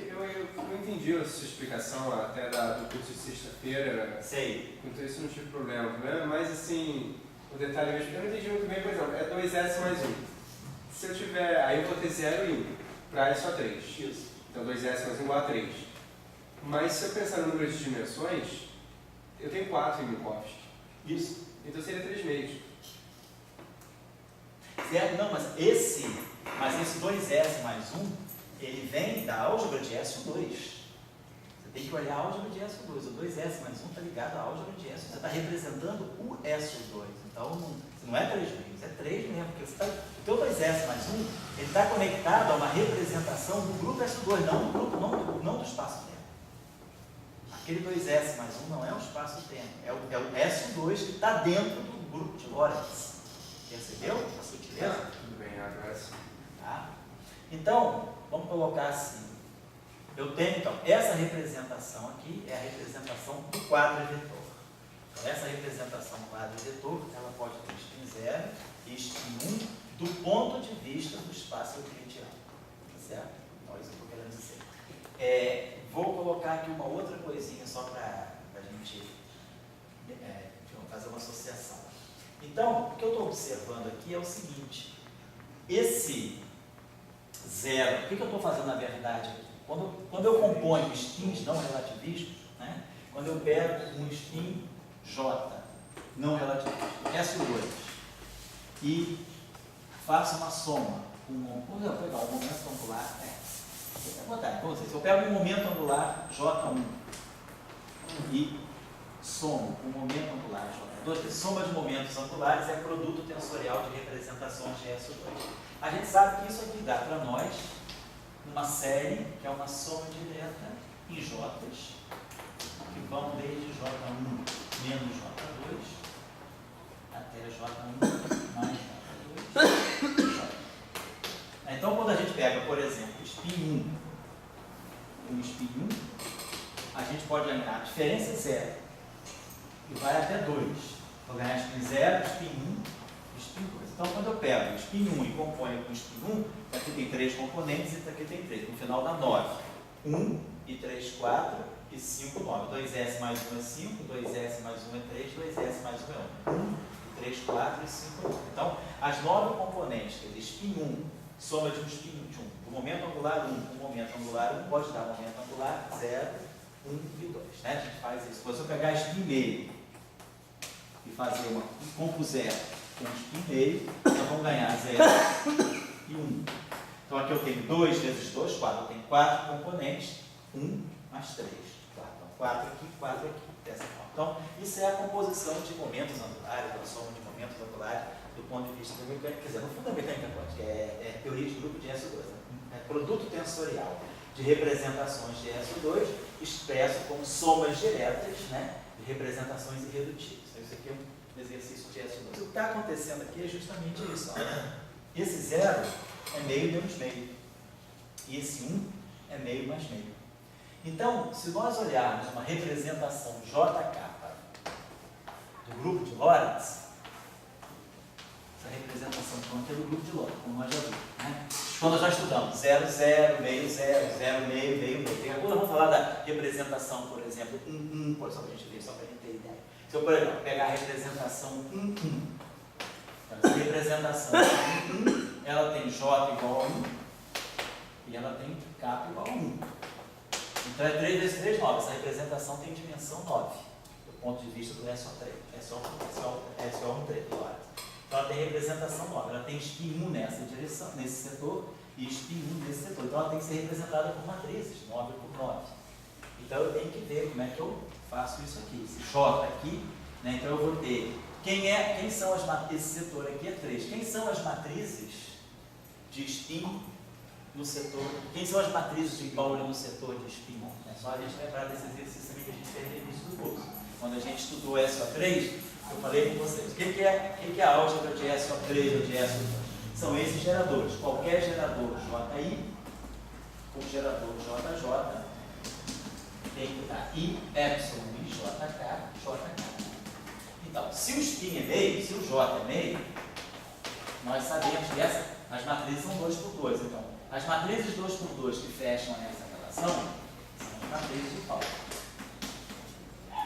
entendi a sua explicação até do curso de sexta-feira. Sei. Então isso não tive problema. O problema é mais assim, o detalhe mesmo. Eu não entendi muito bem, por exemplo, é 2S mais 1. Se eu tiver, aí eu vou ter 0 e 1. Para é só 3. Isso. Então 2S mais 1 igual a 3. Mas se eu pensar no número de dimensões, eu tenho 4 em Minkowski. Isso. Então seria 3 meios. Certo? Não, mas esse 2S mais 1, ele vem da álgebra de SO2. Você tem que olhar a álgebra de SO2. O 2S mais 1 está ligado à álgebra de SO2. Você está representando o SO2. Então, não é 3 meios, é 3 mesmo. Porque você o teu 2S mais 1, ele está conectado a uma representação do grupo SO2, não do grupo, não do espaço-tempo. Aquele 2S mais 1 não é o espaço-tempo, é o SO2 que está dentro do grupo de Lorentz. Percebeu a sutileza? Tudo bem, agora sim. Tá? Então, vamos colocar assim. Eu tenho, então, essa representação aqui é a representação do quadro vetor. Então, essa representação do quadro vetor, ela pode ter spin 0 e spin 1 do ponto de vista do espaço euclidiano. Tá certo? Então, isso que eu estou querendo dizer. Vou colocar aqui uma outra coisinha só para a gente fazer uma associação. Então, o que eu estou observando aqui é o seguinte. Esse zero, o que eu estou fazendo na verdade aqui? Quando eu componho spins não relativistas, né? Quando eu pego um spin J não relativista, S2, e faço uma soma vou pegar um momento angular, então, se eu pego um momento angular J1 e somo o momento angular J2, soma de momentos angulares é produto tensorial de representações de SO2. A gente sabe que isso aqui dá para nós uma série que é uma soma direta em J's, que vão desde J1 menos J2 até J1 mais J2. Então, quando a gente pega, por exemplo, spin 1 e spin 1, a gente pode ganhar a diferença é 0 e vai até 2. Vou ganhar spin 0, spin 1 e spin 2. Então, quando eu pego o spin 1 e componho com o spin 1, aqui tem 3 componentes e aqui tem 3. No final dá 9. 1 e 3, 4 e 5, 9. 2S mais 1 é 5, 2S mais 1 é 3, 2S mais 1 é 1. 1 e 3, 4 e 5, 9. Então, as 9 componentes, quer dizer, spin 1, soma de um spin 1, o momento angular 1, o momento angular 1 pode dar momento angular 0, 1 e 2. Né? A gente faz isso. Se eu pegar spin meio e fazer uma compusera com spin meio, nós vamos ganhar 0 e 1. Então aqui eu tenho 2 vezes 2, 4. Eu tenho 4 componentes, 1 mais 3. 4. Então 4 aqui, 4 aqui. Dessa forma. Então, isso é a composição de momentos angulares, a soma de momentos angulares do ponto de vista da mecânica, quer dizer, no fundo da mecânica quântica, é teoria de grupo de SO2, né? É produto tensorial de representações de SO2 expresso como somas diretas, né, de representações irredutíveis. Então, isso aqui é um exercício de SO2. O que está acontecendo aqui é justamente isso. Ó. Esse 0 é meio menos meio. E esse 1 é meio mais meio. Então, se nós olharmos uma representação JK do grupo de Lorentz, essa representação quântica é do grupo de Lorentz, como nós já vimos. Né? Quando nós já estudamos 0, 0, meio, 0, 0, meio, meio, meio. Daqui a pouco nós vamos falar da representação, por exemplo, 1, 1, só para a gente ver, só para a gente ter ideia. Se eu, por exemplo, pegar a representação 1, 1, então, essa representação 1, 1, ela tem J igual a 1 e ela tem K igual a 1. Então é 3 vezes 3, 9. Essa representação tem dimensão 9, do ponto de vista do SO3, SO13 do Lorentz. Então ela tem representação 9, ela tem spin 1 nessa direção, nesse setor, e spin 1 nesse setor. Então ela tem que ser representada por matrizes, 9 por 9. Então eu tenho que ver como é que eu faço isso aqui. Esse J aqui, né, então eu vou ter. Quem são as matrizes? Esse setor aqui é 3. Quem são as matrizes de spin no setor? Quem são as matrizes de Pauli no setor de spin? É só a gente lembrar desse exercício também que a gente fez no início do curso. Quando a gente estudou SO3, eu falei com vocês, o que é a álgebra de SO3 ou de SO2? São esses geradores. Qualquer gerador JI, ou gerador JJ, tem que dar I, epsilon e JK. Então, se o spin é meio, se o J é meio, nós sabemos que as matrizes são 2 por 2. Então, As matrizes 2 por 2 que fecham essa relação são as matrizes de Pauli.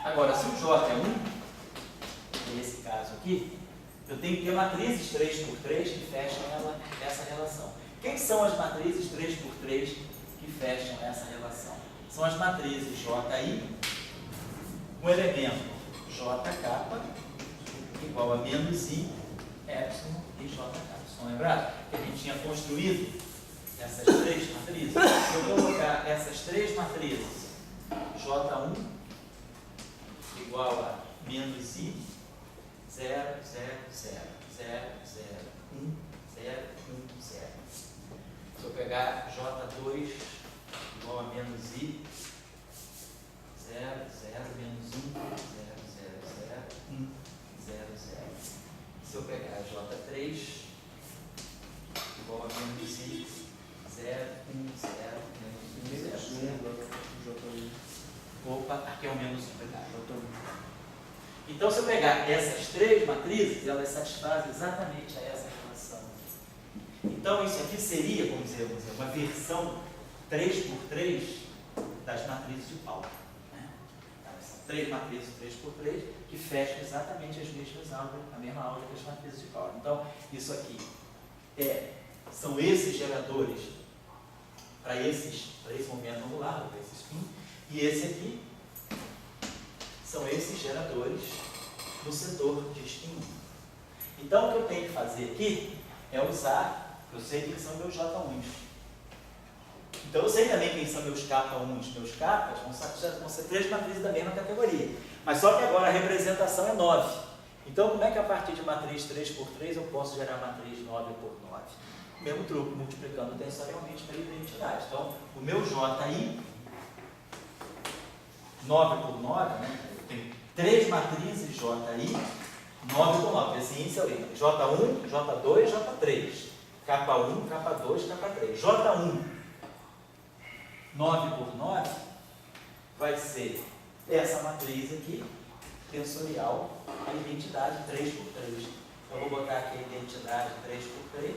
Agora, se o J é 1, nesse caso aqui, eu tenho que ter matrizes 3 por 3 que fecham essa relação. Quem são as matrizes 3 por 3 que fecham essa relação? São as matrizes JI, um elemento JK igual a menos I, epsilon e JK. Estão lembrados que a gente tinha construído essas três matrizes? Se eu colocar essas três matrizes, J1 igual a menos I, 0, 0, 0, 0, 0, 1, 0, 1, 0. Se eu pegar J2 igual a menos I, 0, 0, menos 1, 0, 0, 0, 1, 0, 0. Se eu pegar J3 igual a menos I, 0, 1, 0, menos 1, 0, 0. Opa, aqui é o menos 1, obrigado. Então, se eu pegar essas três matrizes, elas satisfazem exatamente a essa relação. Então, isso aqui seria, vamos dizer, uma versão 3 por 3 das matrizes de Pauli. São três matrizes 3 por 3 que fecham exatamente as mesmas álgebras, a mesma álgebra das matrizes de Pauli. Então, isso aqui são esses geradores para esse momento angular, para esse spin, e esse aqui são esses geradores no setor de spin. Então, o que eu tenho que fazer aqui é usar, eu sei quem são meus J1s. Então, eu sei também quem são meus K1s. Meus Ks vão ser três matrizes da mesma categoria. Mas só que agora a representação é 9. Então, como é que a partir de matriz 3 por 3 eu posso gerar matriz 9 por 9? O mesmo truque, multiplicando tensorialmente pela identidade. Então, o meu JI, 9 por 9, né? Eu tenho três matrizes JI, 9 por 9. Assim, isso é o item. J1, J2, J3. K1, K2, K3. J1, 9 por 9, vai ser essa matriz aqui, tensorial, a identidade 3 por 3. Eu vou botar aqui a identidade 3 por 3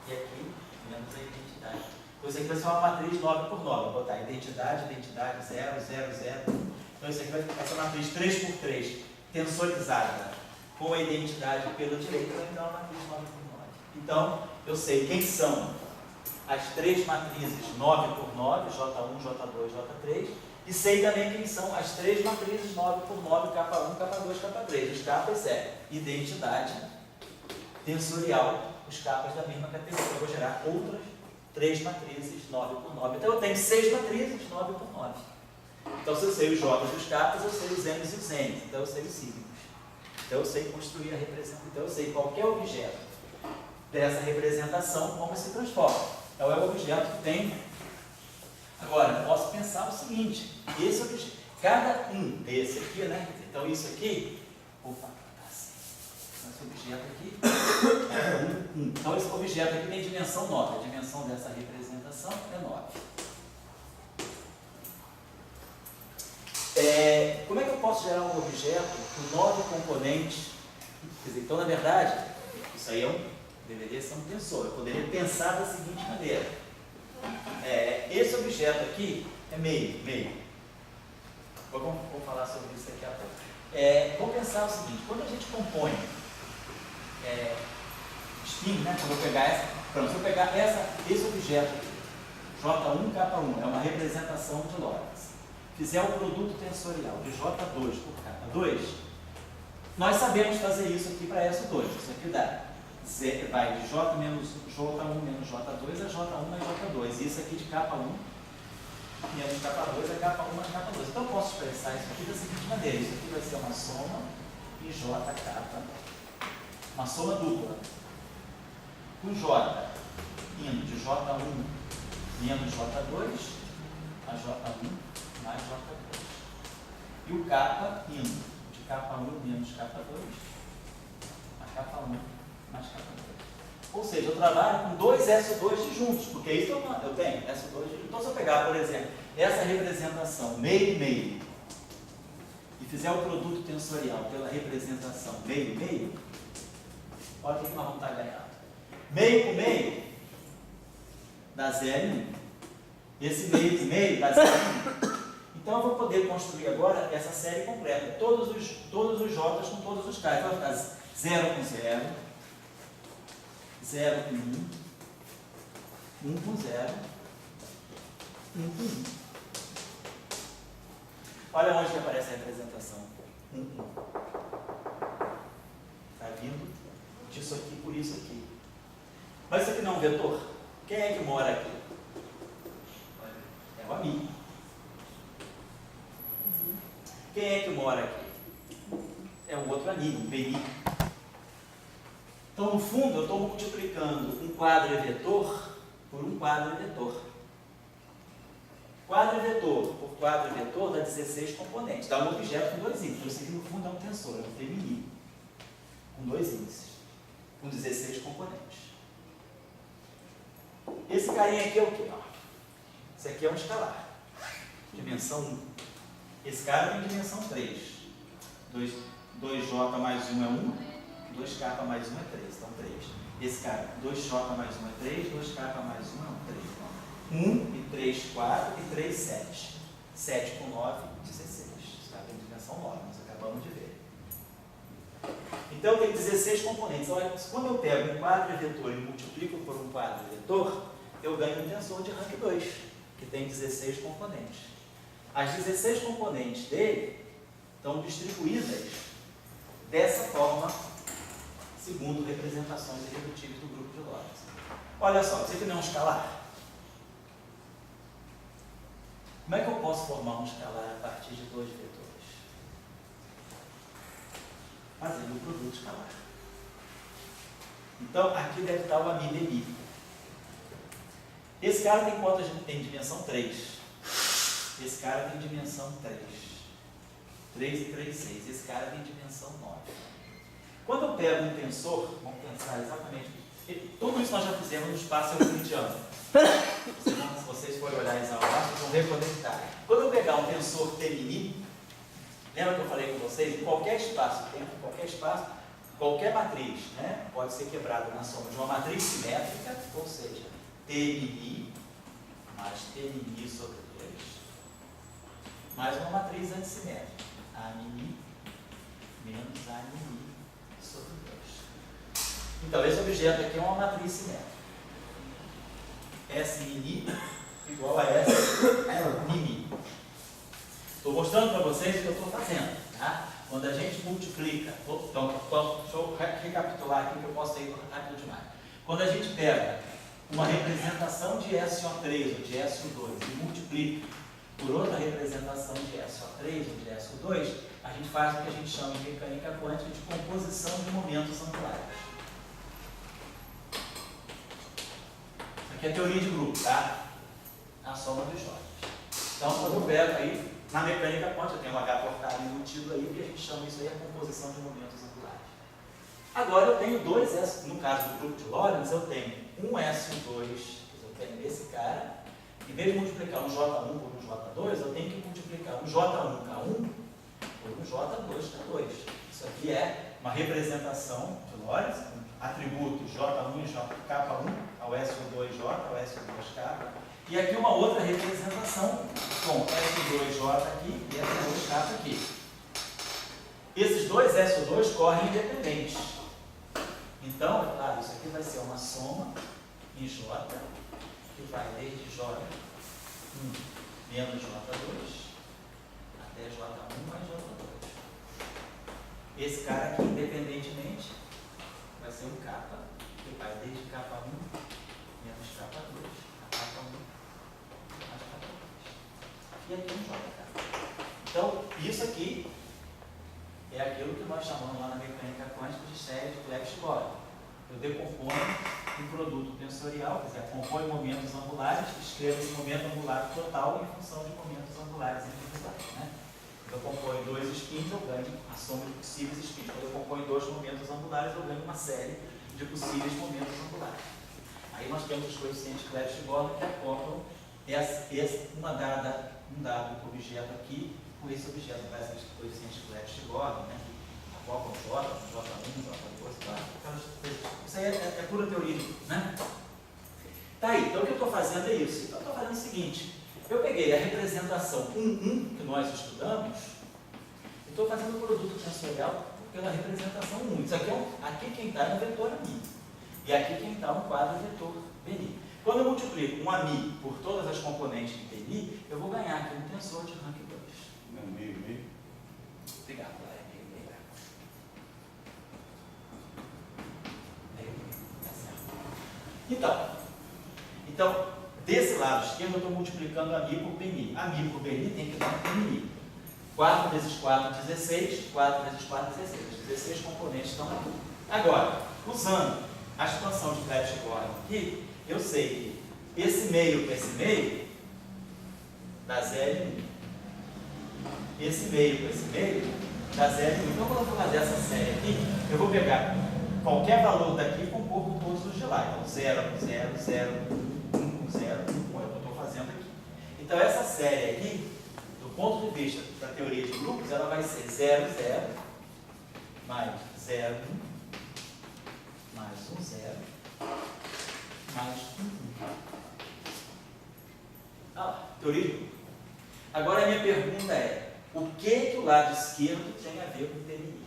e aqui menos a identidade. Então, isso aqui vai ser uma matriz 9 por 9. Vou botar identidade, 0, 0, 0. Então, isso aqui vai ficar essa matriz 3 por 3, tensorizada, com a identidade pela direita, vai me dar uma matriz 9 por 9. Então, eu sei quem são as três matrizes 9 por 9, J1, J2, J3, e sei também quem são as três matrizes 9 por 9, K1, K2, K3. Os capas é identidade, tensorial, os capas da mesma categoria. Eu vou gerar outras três matrizes 9 por 9. Então, eu tenho 6 matrizes 9 por 9. Então, se eu sei os J dos capas, eu sei os M's e os N's. Então, eu sei os signos. Então, eu sei construir a representação. Então, eu sei qualquer objeto dessa representação, como se transforma. Então, é o objeto que tem. Agora, eu posso pensar o seguinte: esse objeto, cada um desse aqui, né? Então, isso aqui, opa, tá assim. Então, esse objeto aqui é 1. Então, esse objeto aqui tem dimensão 9. A dimensão dessa representação é 9. Como é que eu posso gerar um objeto com 9 componentes? Quer dizer, então, na verdade, isso aí deveria ser um tensor. Eu poderia pensar da seguinte maneira: esse objeto aqui é meio. Vou falar sobre isso daqui a pouco. Vamos pensar o seguinte: quando a gente compõe spin, né? Quando eu pegar se eu pegar esse objeto aqui, J1, K1, é uma representação de Lorentz. Fizer o produto tensorial de J2 por K2, nós sabemos fazer isso aqui para S2. Isso aqui vai de J1 menos J2 a J1 mais J2. E isso aqui de K1 menos K2 é K1 mais K2. Então, eu posso expressar isso aqui da seguinte maneira: isso aqui vai ser uma soma em JK, uma soma dupla. O J indo de J1 menos J2 a J1 mais J2. E o K indo de K1 menos K2 a K1 mais K2. Ou seja, eu trabalho com dois S2 juntos, porque isso eu tenho S2. Então, se eu pegar, por exemplo, essa representação meio e meio e fizer o produto tensorial pela representação meio e meio, olha o que nós vamos estar ganhando. Meio com meio dá 0 e 1. Esse meio dá 0 e 1. Então eu vou poder construir agora essa série completa. Todos os J's com todos os K's. Vai ficar 0 com 0, 0 com 1, 1 com 0, 1 com 1. Olha onde que aparece a representação. 1, 1. Está vindo disso aqui por isso aqui. Mas isso aqui não é um vetor? Quem é que mora aqui? É o amigo. Quem é que mora aqui? É o outro amigo, um PI. Então, no fundo, eu estou multiplicando um quadro vetor por um quadro vetor. Quadro vetor por quadro vetor dá 16 componentes. Dá um objeto com 2 índices. Isso aqui, no fundo, é um tensor, é um TMI. Com 2 índices. Com 16 componentes. Esse carinha aqui é o quê? Esse aqui é um escalar. Dimensão 1. Esse cara tem dimensão 3. 2J mais 1 é 1, 2K mais 1 é 3, então 3. Esse cara, 2J mais 1 é 3, 2K mais 1 é 3. 1 e 3, 4 e 3, 7. 7 com 9, 16. Esse cara tem dimensão 9, nós acabamos de ver. Então tem 16 componentes. Olha, quando eu pego um quadro vetor e multiplico por um quadro vetor, eu ganho um tensor de rank 2, que tem 16 componentes. As 16 componentes dele estão distribuídas dessa forma, segundo representações irredutíveis do grupo de Lorentz. Olha só, isso aqui não é um escalar? Como é que eu posso formar um escalar a partir de 2 vetores? Fazendo o produto escalar. Então, aqui deve estar o AMI. Esse cara tem quantas? Tem dimensão 3. Esse cara tem dimensão 3. 3 e 3, 6. Esse cara tem dimensão 9. Quando eu pego um tensor, vamos pensar exatamente. Tudo isso nós já fizemos no espaço euclidiano. Se vocês forem olhar as aulas, vocês vão ver quando ele está. Quando eu pegar um tensor T-mini, lembra que eu falei com vocês? Em qualquer espaço-tempo, qualquer matriz, né, pode ser quebrada na soma de uma matriz simétrica, ou seja, T-mini mais T-mini sobre 2, mais uma matriz antissimétrica, A-mini menos A-mini sobre 2. Então, esse objeto aqui é uma matriz simétrica. S-mini igual a S-mini. Estou mostrando para vocês o que eu estou fazendo. Tá? Quando a gente multiplica, então, deixa eu recapitular aqui que eu posso ir rápido demais. Quando a gente pega uma representação de SO3 ou de SO2 e multiplica por outra representação de SO3 ou de SO2, a gente faz o que a gente chama em mecânica quântica de composição de momentos angulares. Isso aqui é a teoria de grupo, tá? A soma dos jóias. Então, quando eu pego aí, na mecânica quântica, tem um H portado embutido aí, que a gente chama isso aí a composição de momentos angulares. Agora eu tenho dois S, no caso do grupo de Lorentz, eu tenho um S2, eu tenho esse cara, em vez de multiplicar um J1 por um J2, eu tenho que multiplicar um J1K1 por um J2K2. Isso aqui é uma representação de Lorentz, atributo J1 e K1 ao SO2J, ao SO2K, e aqui uma outra representação com S2J aqui e S2K aqui. Esses dois SO2 correm independentes. Então, é claro, isso aqui vai ser uma soma em J, que vai desde J1 menos J2 até J1 mais J2. Esse cara aqui, independentemente, vai ser um K, que vai desde K1 menos K2 a K1 mais K2. E aqui um J. Então, isso aqui é aquilo que nós chamamos lá na mecânica quântica de série de Clebsch-Gorlin. Eu decomponho um produto tensorial, quer dizer, compõe momentos angulares, escrevo esse momento angular total em função de momentos angulares individuais. Né? Eu componho dois spins, eu ganho a soma de possíveis spins. Quando eu componho dois momentos angulares, eu ganho uma série de possíveis momentos angulares. Aí nós temos os coeficientes Clebsch-Gorlin que acoplam um dado objeto aqui com esse objeto, vai ser os coeficientes Clebsch-Gorlin, né? Acoplam J, J1, J2, tá? Isso aí é pura teoria, né? Tá aí, então o que eu estou fazendo é isso. Então eu estou fazendo o seguinte, eu peguei a representação 1, que nós estudamos, e estou fazendo o produto tensorial pela representação 1. Isso aqui, aqui quem está é um vetor AMI, e aqui quem está é um quadro vetor BNI. Quando eu multiplico um AMI por todas as componentes de BNI, eu vou ganhar aqui um tensor de rank 2. Não, meio. Obrigado, tá certo. Então, desse lado esquerdo eu estou multiplicando AMI por BNI. AMI por BNI tem que dar um BNI. 4 vezes 4, 16. 4 vezes 4, 16. Os 16 componentes estão aqui. Agora, usando a expansão de Clebsch-Gorlin aqui, eu sei que esse meio com esse meio dá 0 em 1. Esse meio com esse meio dá 0 em 1. Então, quando eu for fazer essa série aqui, eu vou pegar qualquer valor daqui e compor com todos os de lá. Então, 0, 0, 0, 1, 0, 1, é o que eu estou fazendo aqui. Então, essa série aqui, do ponto de vista da teoria de grupos, ela vai ser 0, 0, mais 0, 1, mais 1, 0, mais 1, 1. Ah lá, teoria de grupos. Agora, a minha pergunta é, o que o lado esquerdo tem a ver com o TNI?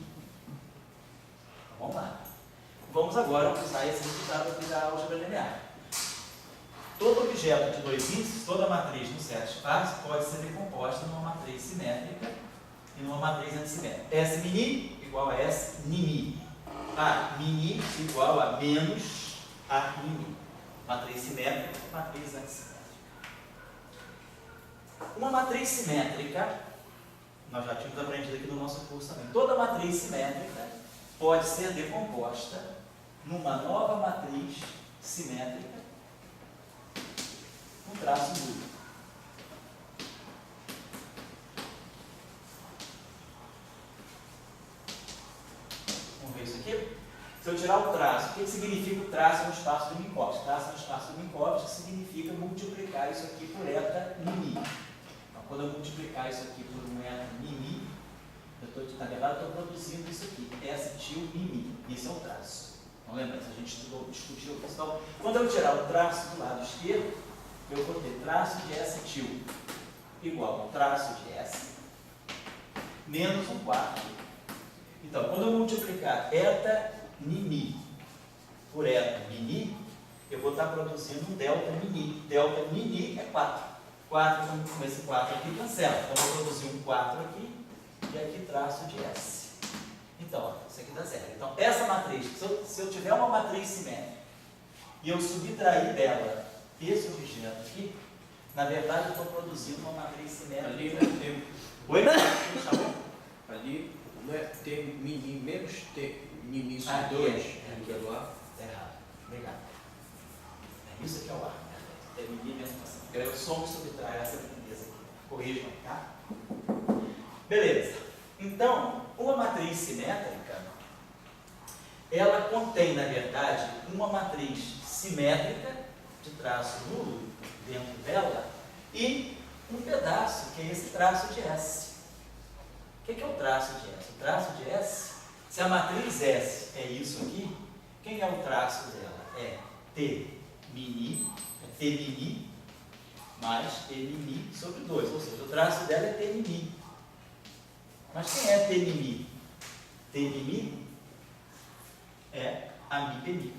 Então, vamos lá. Vamos agora usar esse resultado aqui da álgebra linear. Todo objeto de dois índices, toda matriz no certo espaço, pode ser decomposta numa matriz simétrica e numa matriz antissimétrica. S mini igual a S nimi. A mini igual a menos A nimi. Matriz simétrica, matriz antissimétrica. Uma matriz simétrica, nós já tínhamos aprendido aqui no nosso curso também, toda matriz simétrica pode ser decomposta numa nova matriz simétrica com traço nulo. Vamos ver isso aqui? Se eu tirar o traço, o que significa o traço no espaço do Minkowski? Traço no espaço do Minkowski significa multiplicar isso aqui por eta nimi. Quando eu multiplicar isso aqui por um eta nimi, na verdade eu estou produzindo isso aqui, S-til nimi. Isso é o traço. Então lembra, a gente discutiu isso. Então, quando eu tirar o traço do lado esquerdo, eu vou ter traço de S-til igual ao traço de S menos 1/4. Então, quando eu multiplicar eta nimi por eta mini, eu vou estar produzindo um delta mini. Delta mini é 4. 4 com esse 4 aqui cancela. Então, eu vou produzir um 4 aqui e aqui traço de S. Então, ó, isso aqui dá 0. Então, essa matriz, se eu tiver uma matriz simétrica e eu subtrair dela esse objeto aqui, na verdade, eu estou produzindo uma matriz simétrica. Ali não é tempo. Oi? Me chamou? Ali não é ter mini menos ter mini isso Aqui 2 é no lugar do A. Está errado. Obrigado. É isso que é o ar. É mini menos passando. Eu só me subtrai essa grandeza aqui. Corrijam, tá? Beleza. Então, uma matriz simétrica, ela contém, na verdade, uma matriz simétrica de traço nulo dentro dela e um pedaço, que é esse traço de S. O que é o traço de S? O traço de S, se a matriz S é isso aqui, quem é o traço dela? É T mini mais T mini sobre 2, ou seja, o traço dela é T mini. Mas quem é T mini? T mini é a mi pmi,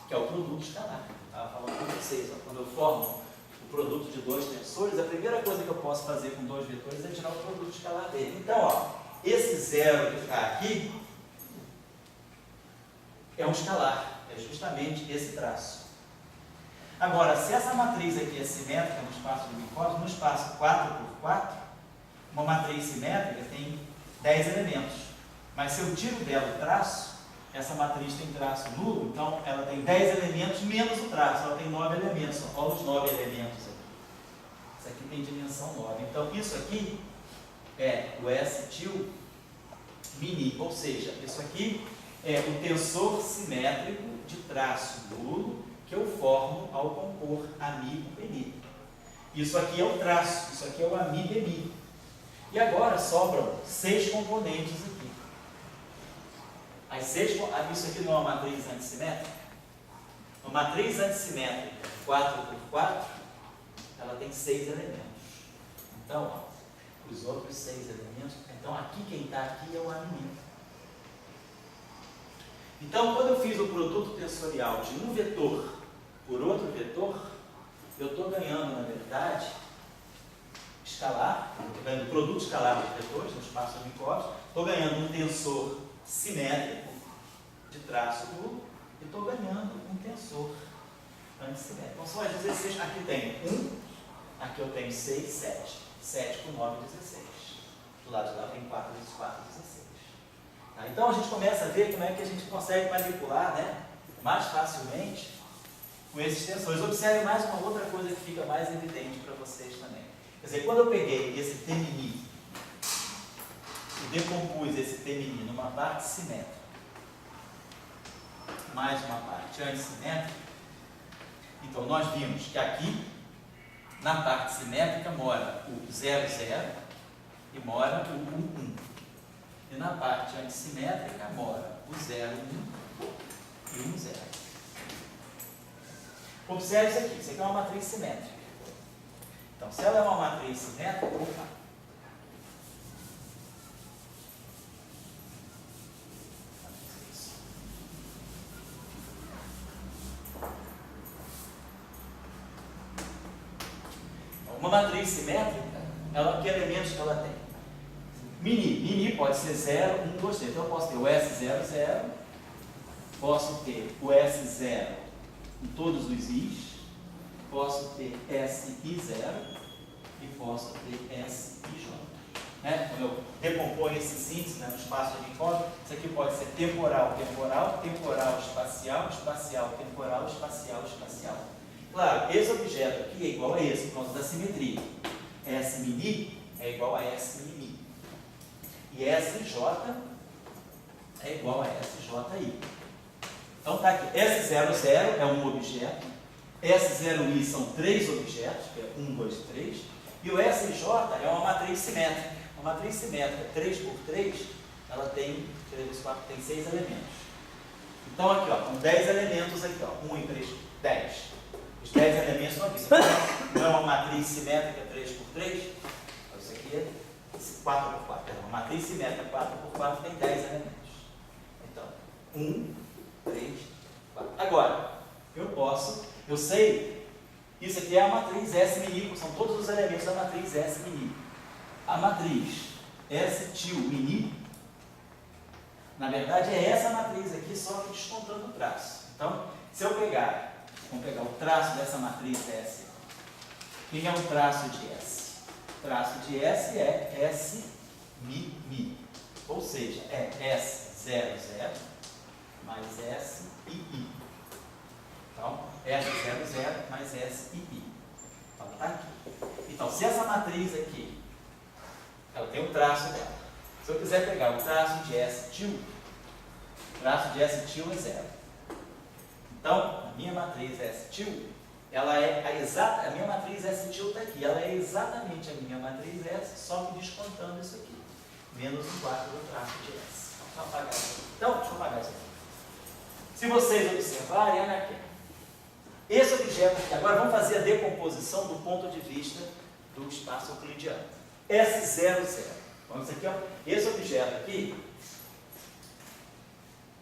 que é o produto escalar. Eu estava falando com vocês, ó, quando eu formo o produto de dois tensores, a primeira coisa que eu posso fazer com dois vetores é tirar o produto escalar dele. Então, ó, esse zero que está aqui é um escalar, é justamente esse traço. Agora, se essa matriz aqui é simétrica no espaço do Minkowski, no espaço 4×4, uma matriz simétrica tem 10 elementos. Mas se eu tiro dela o traço, essa matriz tem traço nulo, então ela tem 10 elementos menos o traço, ela tem 9 elementos. Olha os 9 elementos aqui. Isso aqui tem dimensão 9. Então, isso aqui é o S-til mini, ou seja, isso aqui é o tensor simétrico de traço nulo que eu formo ao compor AMI com BNI. Isso aqui é o traço, isso aqui é o AMI BNI. E agora sobram 6 componentes aqui. Isso aqui não é uma matriz antissimétrica? Uma matriz antissimétrica 4 por 4, ela tem 6 elementos. Então, ó, os outros 6 elementos, então aqui quem está aqui é o A'. Então, quando eu fiz o produto tensorial de um vetor por outro vetor, eu estou ganhando, na verdade, escalar, estou ganhando produto escalar dos vetores no espaço amicótico, estou ganhando um tensor simétrico de traço duro e estou ganhando um tensor antissimétrico. Então, são as 16, aqui tem 1, aqui eu tenho 6, 7. 7 com 9, 16. Do lado de lá tem 4 vezes 4, 16. Tá? Então, a gente começa a ver como é que a gente consegue manipular, né, mais facilmente com esses tensores. Observe mais uma outra coisa que fica mais evidente para vocês também. Quer dizer, quando eu peguei esse T' e decompus esse T' numa parte simétrica, mais uma parte antissimétrica, então nós vimos que aqui, na parte simétrica, mora o 0, 0 e mora o 1, 1. E na parte antissimétrica mora o 0, 1 e 1, 0. Observe isso aqui. Isso aqui é uma matriz simétrica. Então, se ela é uma matriz simétrica, uma matriz simétrica, ela, que elementos que ela tem? Mini pode ser 0, 1, 2, 3. Então eu posso ter o S0, 0, posso ter o S0 em todos os Is, posso ter SI0 e posso ter SIJ. Né? Quando eu decomponho esse síntese, né, no espaço de encontro, isso aqui pode ser temporal, temporal, temporal, espacial, espacial, temporal, espacial, espacial. Claro, esse objeto aqui é igual a esse, por causa da simetria. S mini é igual a S mini. E SJ é igual a SJI. Então tá aqui, S00 é um objeto, S0I são 3 objetos, que é 1, 2, 3, e o SJ é uma matriz simétrica. Uma matriz simétrica 3 por 3, ela tem 6 elementos. Então aqui, ó, com 10 elementos aqui, ó, 1 e 3, 10. Os 10 elementos estão aqui. Isso aqui não é uma matriz simétrica 3 por 3, isso aqui é 4 por 4. Uma matriz simétrica 4 por 4 tem 10 elementos. Então, 1, 3, 4. Agora, eu sei, isso aqui é a matriz S mini, são todos os elementos da matriz S mini. A matriz S til mini, na verdade, é essa matriz aqui, só que descontando o traço. Então, se eu pegar, vamos pegar o traço dessa matriz S. Quem é o traço de S? O traço de S é S mi. Ou seja, é S00 mais SII. Então, S00 mais SII. Então, está aqui. Então, se essa matriz aqui, ela tem o traço dela. Se eu quiser pegar o traço de S til, o traço de S til é 0. Então, a minha matriz S til, ela é a minha matriz S til está aqui, ela é exatamente a minha matriz S, só que descontando isso aqui. Menos um quarto do traço de S. Então, deixa eu apagar isso aqui. Se vocês observarem, olha aqui. Esse objeto aqui, agora vamos fazer a decomposição do ponto de vista do espaço euclidiano. S00. Vamos aqui, ó. Esse objeto aqui,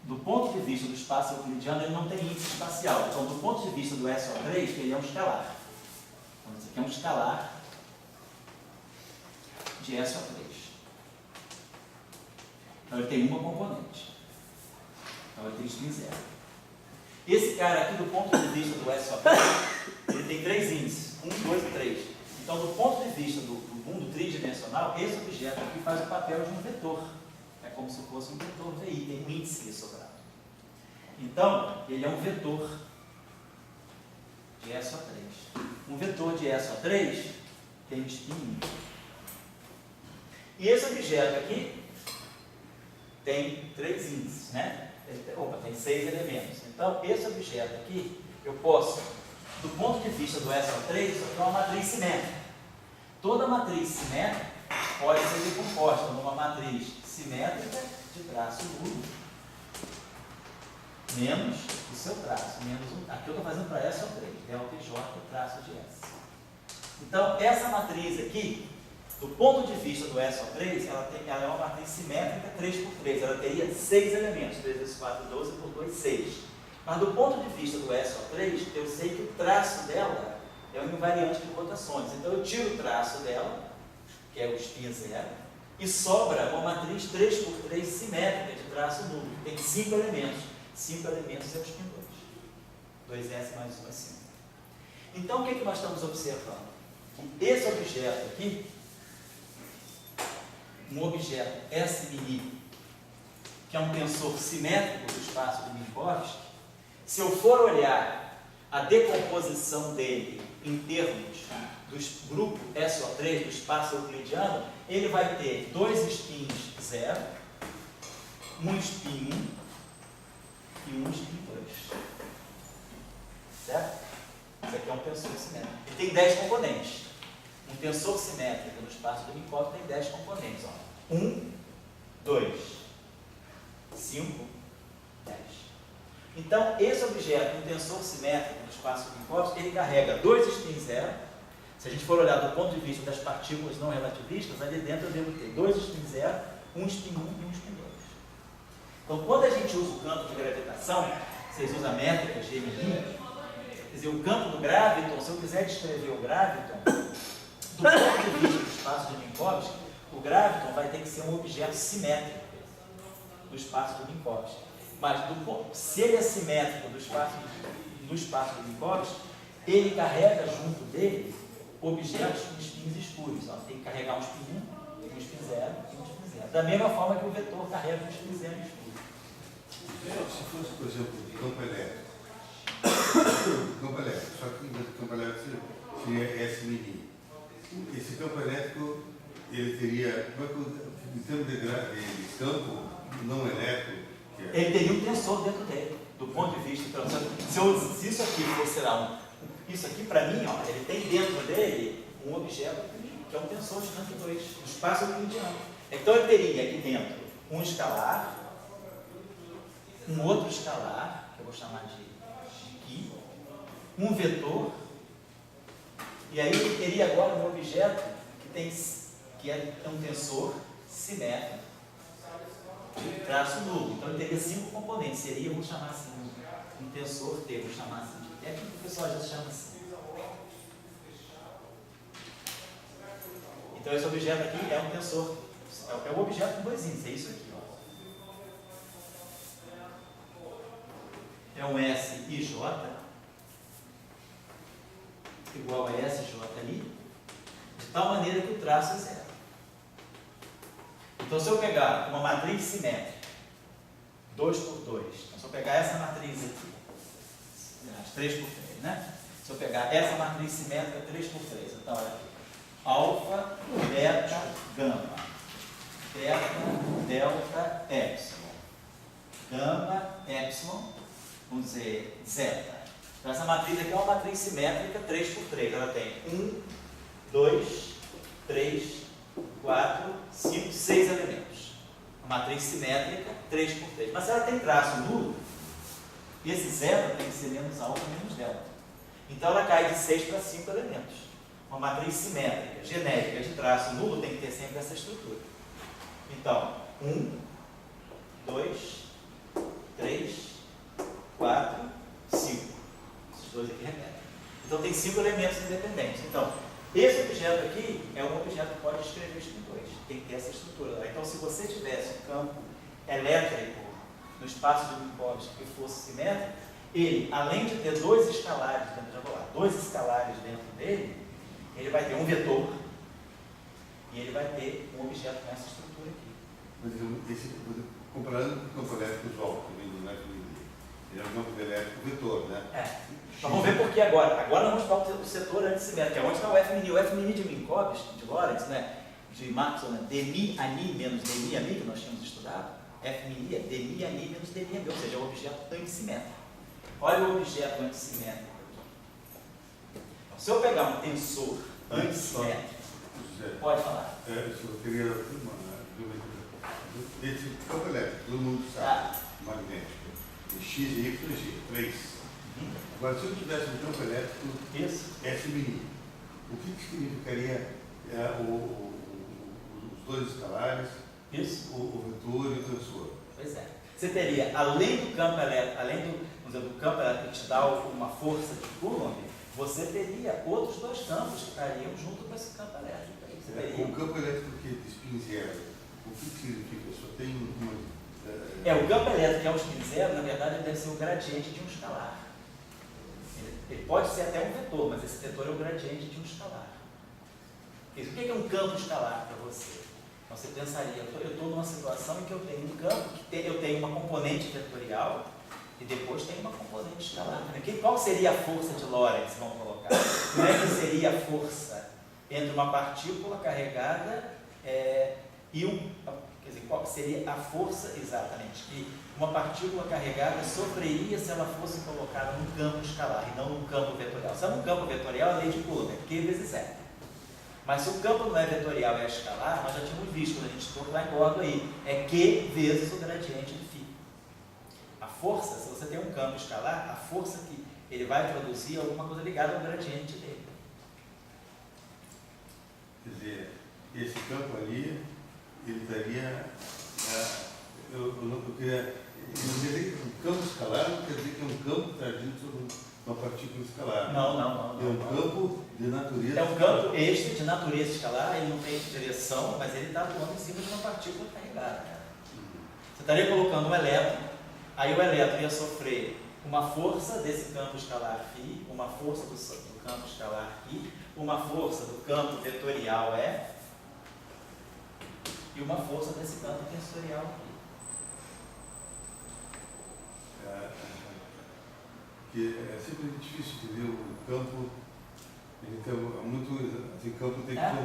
do ponto de vista do espaço euclidiano, ele não tem índice espacial. Então, do ponto de vista do SO3, ele é um escalar. Então, esse aqui é um escalar de SO3. Então, ele tem uma componente. Então, ele tem spin 0. Esse cara aqui, do ponto de vista do SO3, ele tem 3 índices. 1, 2 e 3. Então, do ponto de vista do mundo tridimensional, esse objeto aqui faz o papel de um vetor. É como se fosse um vetor VI, tem um índice sobrado. Então, ele é um vetor de SO3. Um vetor de SO3 tem um spin 1. E esse objeto aqui tem 3 índices, né? Tem 6 elementos. Então, esse objeto aqui, eu posso, do ponto de vista do SO3, isso aqui é uma matriz simétrica. Toda matriz simétrica pode ser decomposta numa matriz simétrica de traço duro menos do seu traço, menos um. Aqui eu estou fazendo para SO3, delta e J, traço de S. Então, essa matriz aqui, do ponto de vista do SO3, ela é uma matriz simétrica 3 por 3. Ela teria 6 elementos, 3 vezes 4, 12, por 2, 6. Mas do ponto de vista do SO3, eu sei que o traço dela é um invariante de rotações. Então, eu tiro o traço dela, que é o spin 0, e sobra uma matriz 3 por 3 simétrica de traço nulo. Tem 5 elementos. 5 elementos é o spin 2. 2S mais 1 é 5. Então, o que nós estamos observando? Que esse objeto aqui, um objeto S-mini, que é um tensor simétrico do espaço de Minkowski, se eu for olhar a decomposição dele em termos do grupo SO3, do espaço euclidiano, ele vai ter 2 spins 0, um spin 1 e um spin 2. Certo? Isso aqui é um tensor simétrico. Ele tem 10 componentes. Um tensor simétrico no espaço de Minkowski tem 10 componentes. 1, 2, 5, 10. Então, esse objeto, um tensor simétrico no espaço de Minkowski, ele carrega 2 spins 0. Se a gente for olhar do ponto de vista das partículas não relativistas, ali dentro eu devo ter 2 spins 0, um spin 1 e um spin 2. Então, quando a gente usa o campo de gravitação, vocês usam a métrica GMI, quer dizer, o campo do graviton, se eu quiser descrever o graviton, do ponto de vista do espaço de Minkowski, o graviton vai ter que ser um objeto simétrico do espaço de Minkowski. Mas, se ele é simétrico do espaço de Minkowski, ele carrega junto dele objetos com spins escuros. Tem que carregar um spin 1, um spin 0 e um spin 0. Da mesma forma que o vetor carrega um spin 0 escuro. Se fosse, por exemplo, campo elétrico, só que o campo elétrico seria S-mini. Esse campo elétrico, ele teria, em termos de campo não elétrico, ele teria um tensor dentro dele, do ponto de vista. Então, se isso aqui fosse lá, isso aqui para mim, ó, ele tem dentro dele um objeto que é um tensor de rank 2, um espaço euclidiano. Então ele teria aqui dentro um escalar, um outro escalar, que eu vou chamar de I, um vetor, e aí ele teria agora um objeto que é um tensor simétrico de traço nulo. Então ele teria 5 componentes. Seria, vamos chamar assim, um tensor T, vamos chamar assim. É que o pessoal já chama assim. Então esse objeto aqui é um tensor, é um objeto com 2 índices, é isso aqui. Ó. É um SIJ igual a SJI, de tal maneira que o traço é 0. Então, se eu pegar uma matriz simétrica, 2 por 2, então, se eu pegar essa matriz aqui, 3 por 3, né? Se eu pegar essa matriz simétrica, 3 por 3, então, olha aqui, alfa, beta, gama, beta, delta, epsilon, gama, epsilon, vamos dizer, zeta. Então, essa matriz aqui é uma matriz simétrica 3 por 3. Ela tem 1, 2, 3, 4, 5, 6 elementos. Uma matriz simétrica 3 por 3. Mas se ela tem traço nulo, esse zeta tem que ser menos alfa menos delta. Então ela cai de 6 para 5 elementos. Uma matriz simétrica, genérica, de traço nulo tem que ter sempre essa estrutura. Então, 1, 2, 3, 4, 5. Dois aqui repetem. Então tem 5 elementos independentes. Então, esse objeto aqui é um objeto que pode escrever spin 2. Tem que ter essa estrutura. Então, se você tivesse um campo elétrico no espaço de Minkowski que fosse simétrico, ele, além de ter 2 escalares dentro, já vou lá, 2 escalares dentro dele, ele vai ter um vetor e ele vai ter um objeto com essa estrutura aqui. Mas comparando com o campo elétrico usual, que vem do elétrico, ele é um campo elétrico vetor, né? É. Então vamos ver por que agora. Agora vamos para o setor antissimétrico, que é onde está o F-mini. O F-mini de Minkowski, de Lorentz, né? De Maxwell, né? Dmi ani menos Dmi ami, que nós tínhamos estudado. F-mini é Dmi ani menos Dmi ami, ou seja, é um objeto antissimétrico. Olha o objeto antissimétrico aqui. Então, se eu pegar um tensor antissimétrico, pode falar. Eu queria uma dúvida. Esse campo elétrico, todo mundo sabe, magnético. X, Y, G, 3. Agora, se eu tivesse um campo elétrico Isso. S mini, o que significaria os dois escalares, Isso. o vetor e o tensor? Pois é. Você teria, além do campo elétrico, vamos dizer, do campo elétrico que te dá uma força de Coulomb, você teria outros dois campos que estariam junto com esse campo elétrico. Aí você teria... O campo elétrico que é de spin zero, o que significa? Só tem uma... o campo elétrico que é um spin zero, na verdade, ele deve ser o gradiente de um escalar. Ele pode ser até um vetor, mas esse vetor é o gradiente de um escalar. O que é um campo escalar para você? Então você pensaria, eu estou numa situação em que eu tenho um campo, eu tenho uma componente vetorial e depois tem uma componente escalar. Qual seria a força de Lorentz, vamos colocar? Como é que seria a força entre uma partícula carregada e quer dizer, qual seria a força exatamente que uma partícula carregada sofreria se ela fosse colocada num campo escalar e não num campo vetorial? Se é num campo vetorial, a lei de Coulomb é Q vezes E. Mas se o campo não é vetorial, é escalar, nós já tínhamos visto quando a gente estudou lá em Gordon aí, é Q vezes o gradiente de φ. A força, se você tem um campo escalar, a força que ele vai produzir é alguma coisa ligada ao gradiente dele. Quer dizer, esse campo ali, ele daria... eu queria dizer que um campo escalar não quer dizer que é um campo que está agindo sobre uma partícula escalar. Não. É um campo de natureza... É um campo este de natureza escalar, ele não tem direção, mas ele está atuando em cima de uma partícula carregada. Você estaria colocando um elétron, aí o elétron ia sofrer uma força desse campo escalar φ, uma força do campo escalar I, uma força do campo vetorial E e uma força desse campo tensorial I. Que é sempre difícil de ver o campo, então, assim, o campo tem que ter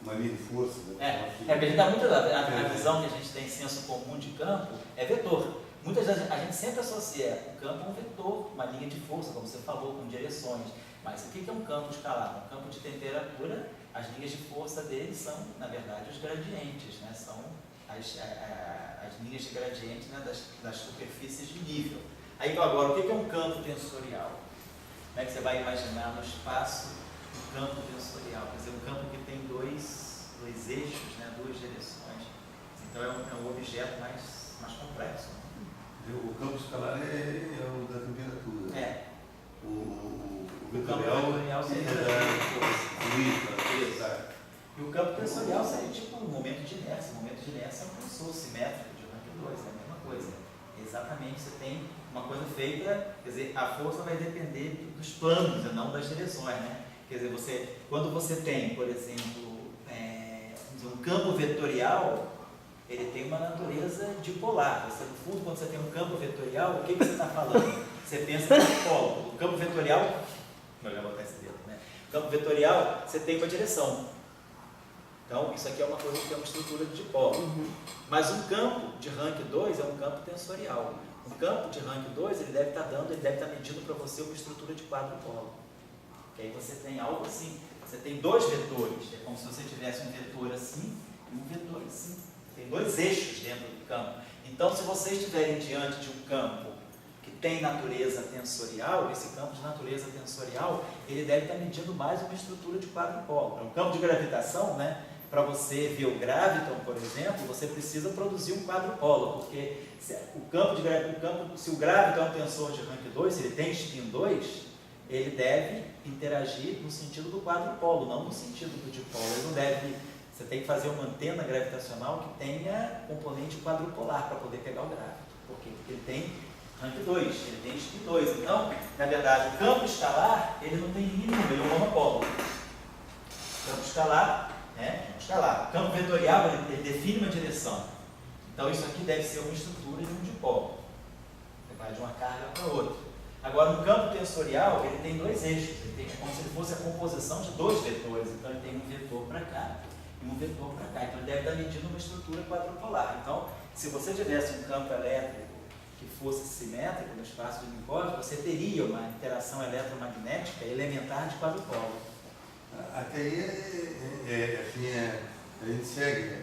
uma linha de força. Né? Porque a gente dá muito, a visão que a gente tem em senso comum de campo é vetor. Muitas vezes a gente sempre associa o campo a um vetor, uma linha de força, como você falou, com direções. Mas o que é um campo escalar? Um campo de temperatura, as linhas de força dele são, na verdade, os gradientes, né? São as linhas de gradiente, né? das superfícies de nível. Aí agora, o que é um campo tensorial? Como é que você vai imaginar no espaço um campo tensorial? Quer dizer, um campo que tem dois eixos, né? Duas direções. Então é um objeto mais complexo. O campo escalar é o da temperatura. O vetorial seria da fluida. E o campo tensorial seria tipo um momento de inércia. O momento de inércia é um tensor simétrico de rank 2, é a mesma coisa. Exatamente, você tem uma coisa feita, quer dizer, a força vai depender dos planos e não das direções, né? Quer dizer, quando você tem, por exemplo, um campo vetorial, ele tem uma natureza dipolar. Você, no fundo, quando você tem um campo vetorial, o que você está falando? Você pensa no dipolo. O campo vetorial, vou botar esse dedo, né? O campo vetorial, você tem uma direção. Então, isso aqui é uma coisa que tem uma estrutura de dipolo. Mas um campo de rank 2 é um campo tensorial. Um campo de rank 2, ele deve estar medindo para você uma estrutura de quadrupolo. Que aí você tem algo assim. Você tem dois vetores. É como se você tivesse um vetor assim e um vetor assim. Tem dois eixos dentro do campo. Então, se vocês estiverem diante de um campo que tem natureza tensorial, esse campo de natureza tensorial, ele deve estar medindo mais uma estrutura de quadrupolo. Para um campo de gravitação, né, para você ver o graviton, por exemplo, você precisa produzir um quadrupolo, porque se o graviton é um tensor de rank 2, se ele tem spin 2, ele deve interagir no sentido do quadrupolo, não no sentido do dipolo. Ele não deve... Você tem que fazer uma antena gravitacional que tenha componente quadrupolar para poder pegar o gravito. Por quê? Porque ele tem rank 2, ele tem spin 2. Então, na verdade, o campo escalar, ele não tem mínimo, ele é um monopolo. O campo escalar, o campo vetorial, ele define uma direção. Então, isso aqui deve ser uma estrutura de um dipolo. Você vai de uma carga para outra. Agora, no campo tensorial, ele tem dois eixos. Ele tem como se ele fosse a composição de dois vetores. Então, ele tem um vetor para cá e um vetor para cá. Então, ele deve estar medindo uma estrutura quadrupolar. Então, se você tivesse um campo elétrico que fosse simétrico no espaço de Minkowski, você teria uma interação eletromagnética elementar de quadrupolo. Até aí, assim, a gente segue, né?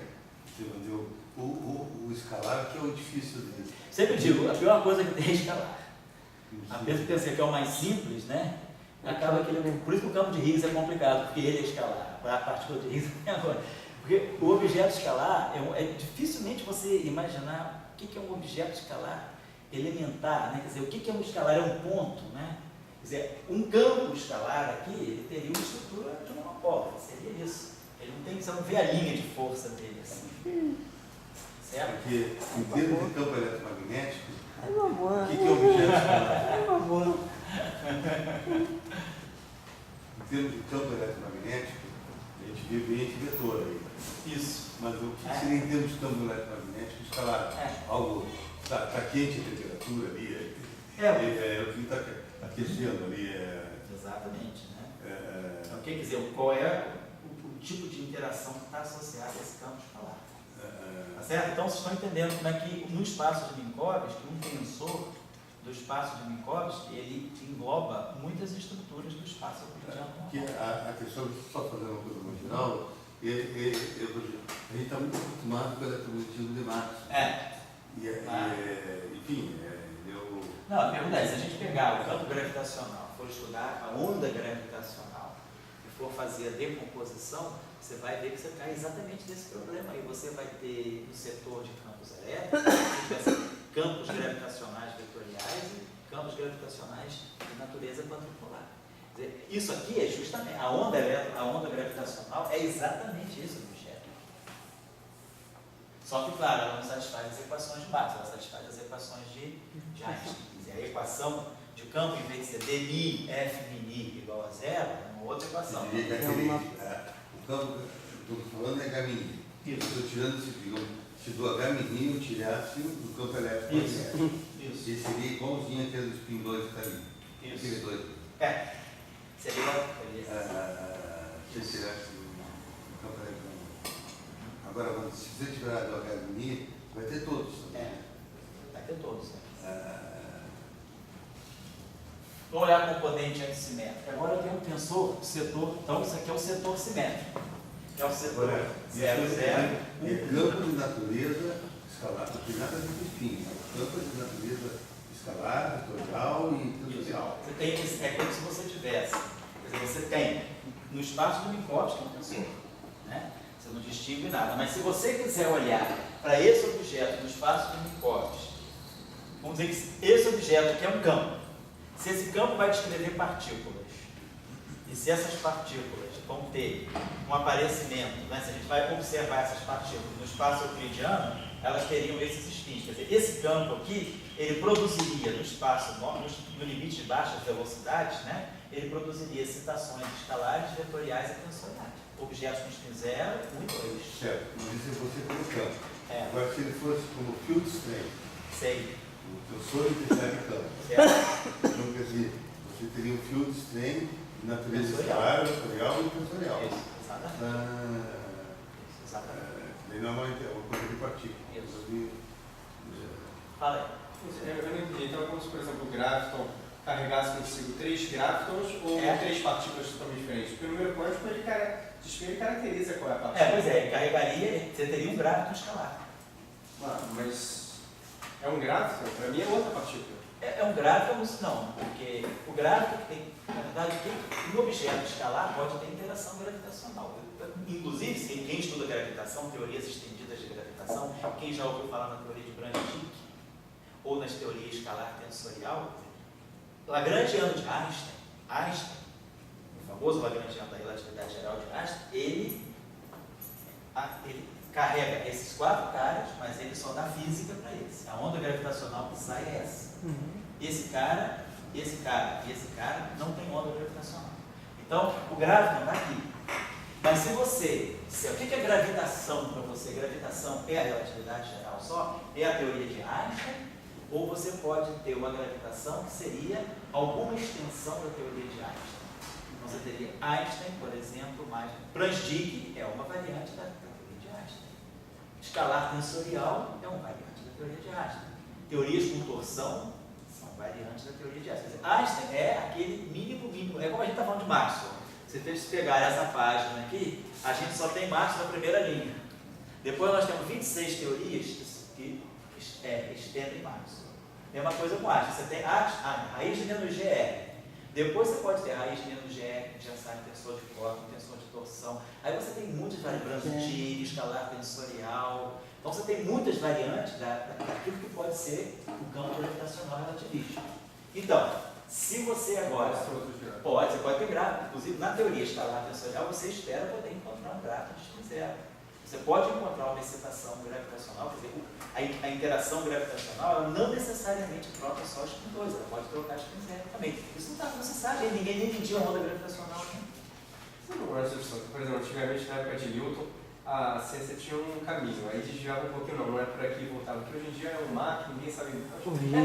o escalar que é o difícil dele. Sempre digo, a pior coisa que tem é escalar. A pessoa pensa que é o mais simples, né? Acaba que ele, por isso que o campo de Higgs é complicado, porque ele é escalar. A partícula de Higgs é agora. Porque o objeto escalar, dificilmente você imaginar o que é um objeto escalar elementar, né? Quer dizer, o que é um escalar? É um ponto, né? Quer dizer, um campo escalar aqui, ele teria uma estrutura de uma bola, seria isso. Ele não tem, você não vê a linha de força dele assim. Certo? Porque em termos de campo eletromagnético, É uma boa. o que é objeto escalar? É uma boa. Em termos de campo eletromagnético, a gente vê ambiente vetor aí. Isso. Mas o que seria em termos de campo eletromagnético escalar? Algo está quente a temperatura ali, o que está aquecendo ali. Exatamente, né? Então, quer dizer, qual é o tipo de interação que está associado a esse campo escalar? Tá certo? Então, vocês estão entendendo como é que no espaço de Minkowski, um tensor do espaço de Minkowski, ele engloba muitas estruturas do espaço euclidiano. Que a questão, só fazendo uma coisa muito geral, a gente está muito acostumado com o eletromagnetismo de Maxwell. Enfim, Não, a pergunta é, se a gente pegar o campo gravitacional, for estudar a onda gravitacional e for fazer a decomposição, você vai ver que você cai exatamente nesse problema aí. Você vai ter no setor de campos elétricos, você tivesse campos gravitacionais vetoriais e campos gravitacionais de natureza quadripolar. Quer dizer, isso aqui é justamente, a onda gravitacional é exatamente isso do objeto. Só que, claro, ela não satisfaz as equações de Maxwell, ela satisfaz as equações de Einstein. Quer dizer, a equação de campo, em vez de ser dmi, f mini igual a zero, é uma outra equação. o campo que eu estou falando é H-mini. Estou tirando esse, digamos, se do H-mini eu tirasse do campo elétrico magnético. Isso. Esse seria igualzinho aquele dos spin 2 que está ali. Isso. Aquele dois. Seria. Se tirasse do campo elétrico magnético. Agora, se você tirar do H-mini, vai ter todos. Vai ter todos. Vamos olhar a componente antissimétrica. Agora eu tenho um tensor, setor, então isso aqui é o setor simétrico. É o setor 0, 0, 1. Campo de natureza escalar, não tem nada a ver com spin. Campo de natureza escalar, vetorial e tensorial. Você tem, é como se você tivesse, quer dizer, você tem no espaço de Minkowski um tensor, né? Você não distingue nada, mas se você quiser olhar para esse objeto no espaço de Minkowski, vamos dizer que esse objeto aqui é um campo. Se esse campo vai descrever partículas, e se essas partículas vão ter um aparecimento, né? Se a gente vai observar essas partículas no espaço euclidiano, elas teriam esses spins. Quer dizer, esse campo aqui, ele produziria no espaço, no limite de baixas velocidades, né? Ele produziria excitações escalares, vetoriais e tensoriais. Objetos com spin 0, 1 e 2. Certo, mas isso é você como campo. Agora, se ele fosse como field strength, sei. o tensor interfere em campo. Certo? Então, quer dizer, você teria um field strength de natureza escalar, vetorial e tensorial. Isso, exatamente. Exatamente. Daí não é uma coisa de partícula. Isso. Fala aí. Eu não entendi. Então, como se, por exemplo, o graviton carregasse consigo 3 gravitons ou 3 partículas totalmente diferentes? Porque o número quântico, ele caracteriza qual é a partícula. Pois é, carregaria, você teria um gráfico escalar. Mas é um graviton? Para mim é outra partícula. É um gráfico, não, porque o gráfico tem, na verdade, um objeto escalar pode ter interação gravitacional. Inclusive, quem estuda gravitação, teorias estendidas de gravitação, quem já ouviu falar na teoria de Brand-Dicke ou nas teorias escalar tensorial, Lagrangiano de Einstein, o famoso Lagrangiano da relatividade geral de Einstein, ele carrega esses 4 caras, mas ele só dá física para eles. A onda gravitacional que sai é essa. Esse cara e esse cara não tem onda gravitacional. Então, o gráfico está aqui. Mas o que é gravitação para você? Gravitação é a relatividade geral só? É a teoria de Einstein? Ou você pode ter uma gravitação que seria alguma extensão da teoria de Einstein? Então, você teria Einstein, por exemplo, mais Brand-Dicke é uma variante da teoria de Einstein. Escalar tensorial é uma variante da teoria de Einstein. Teorias com torção são variantes da teoria de Einstein. Quer dizer, Einstein é aquele mínimo, é como a gente está falando de Maxwell. Se vocês pegarem essa página aqui, a gente só tem Maxwell na primeira linha. Depois nós temos 26 teorias que estendem mais. Mesma coisa com arte. Você tem raiz de menos GR. Depois você pode ter raiz de menos GR, que já sabe tensor de cóton, tensor de torção. Aí você tem muitas variantes, Bransutini, escalar tensorial. Então você tem muitas variantes daquilo que pode ser o campo gravitacional relativista. Então, se você agora você pode ter gráfico, inclusive na teoria escalar tensorial, você espera poder encontrar um gráfico de spin zero. Você pode encontrar uma excitação gravitacional, quer dizer, a interação gravitacional ela não necessariamente troca só spin 2, ela pode trocar spin zero também. Isso não se sabe, ninguém nem mediu a onda gravitacional. Né? Você não gosta disso? Por exemplo, antigamente na época de Newton, a ciência tinha um caminho, aí desviava um pouquinho, não era por aqui e voltava, porque hoje em dia é um mar que ninguém sabe.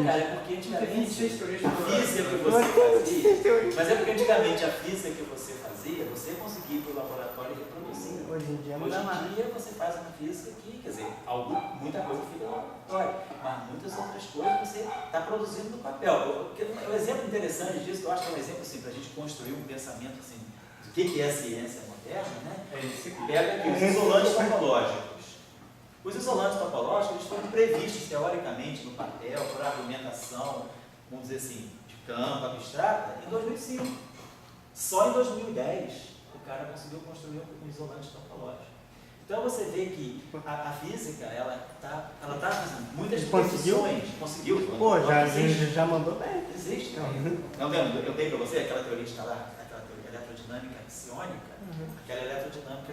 Cara, é porque antigamente a física que você fazia, mas é porque antigamente a física que você fazia, você conseguia ir para o laboratório e reproduzir. Hoje em dia não Hoje dá mais. em dia você faz uma física que, quer dizer, muita coisa fica no laboratório, mas muitas outras coisas você está produzindo no papel. O exemplo interessante disso, que eu acho que é um exemplo assim, para a gente construir um pensamento assim, do que é a ciência moderna, né? Pega aqui os isolantes topológicos. Os isolantes topológicos eles foram previstos teoricamente no papel, por argumentação, vamos dizer assim, de campo, abstrata, em 2005. Só em 2010 o cara conseguiu construir um isolante topológico. Então você vê que a física, ela tá fazendo muitas previsões. Conseguiu? Pô, Existe. já mandou bem. Existe. Não vendo? Eu dei para você aquela teoria escalar, aquela teoria eletrodinâmica psiônica, aquela eletrodinâmica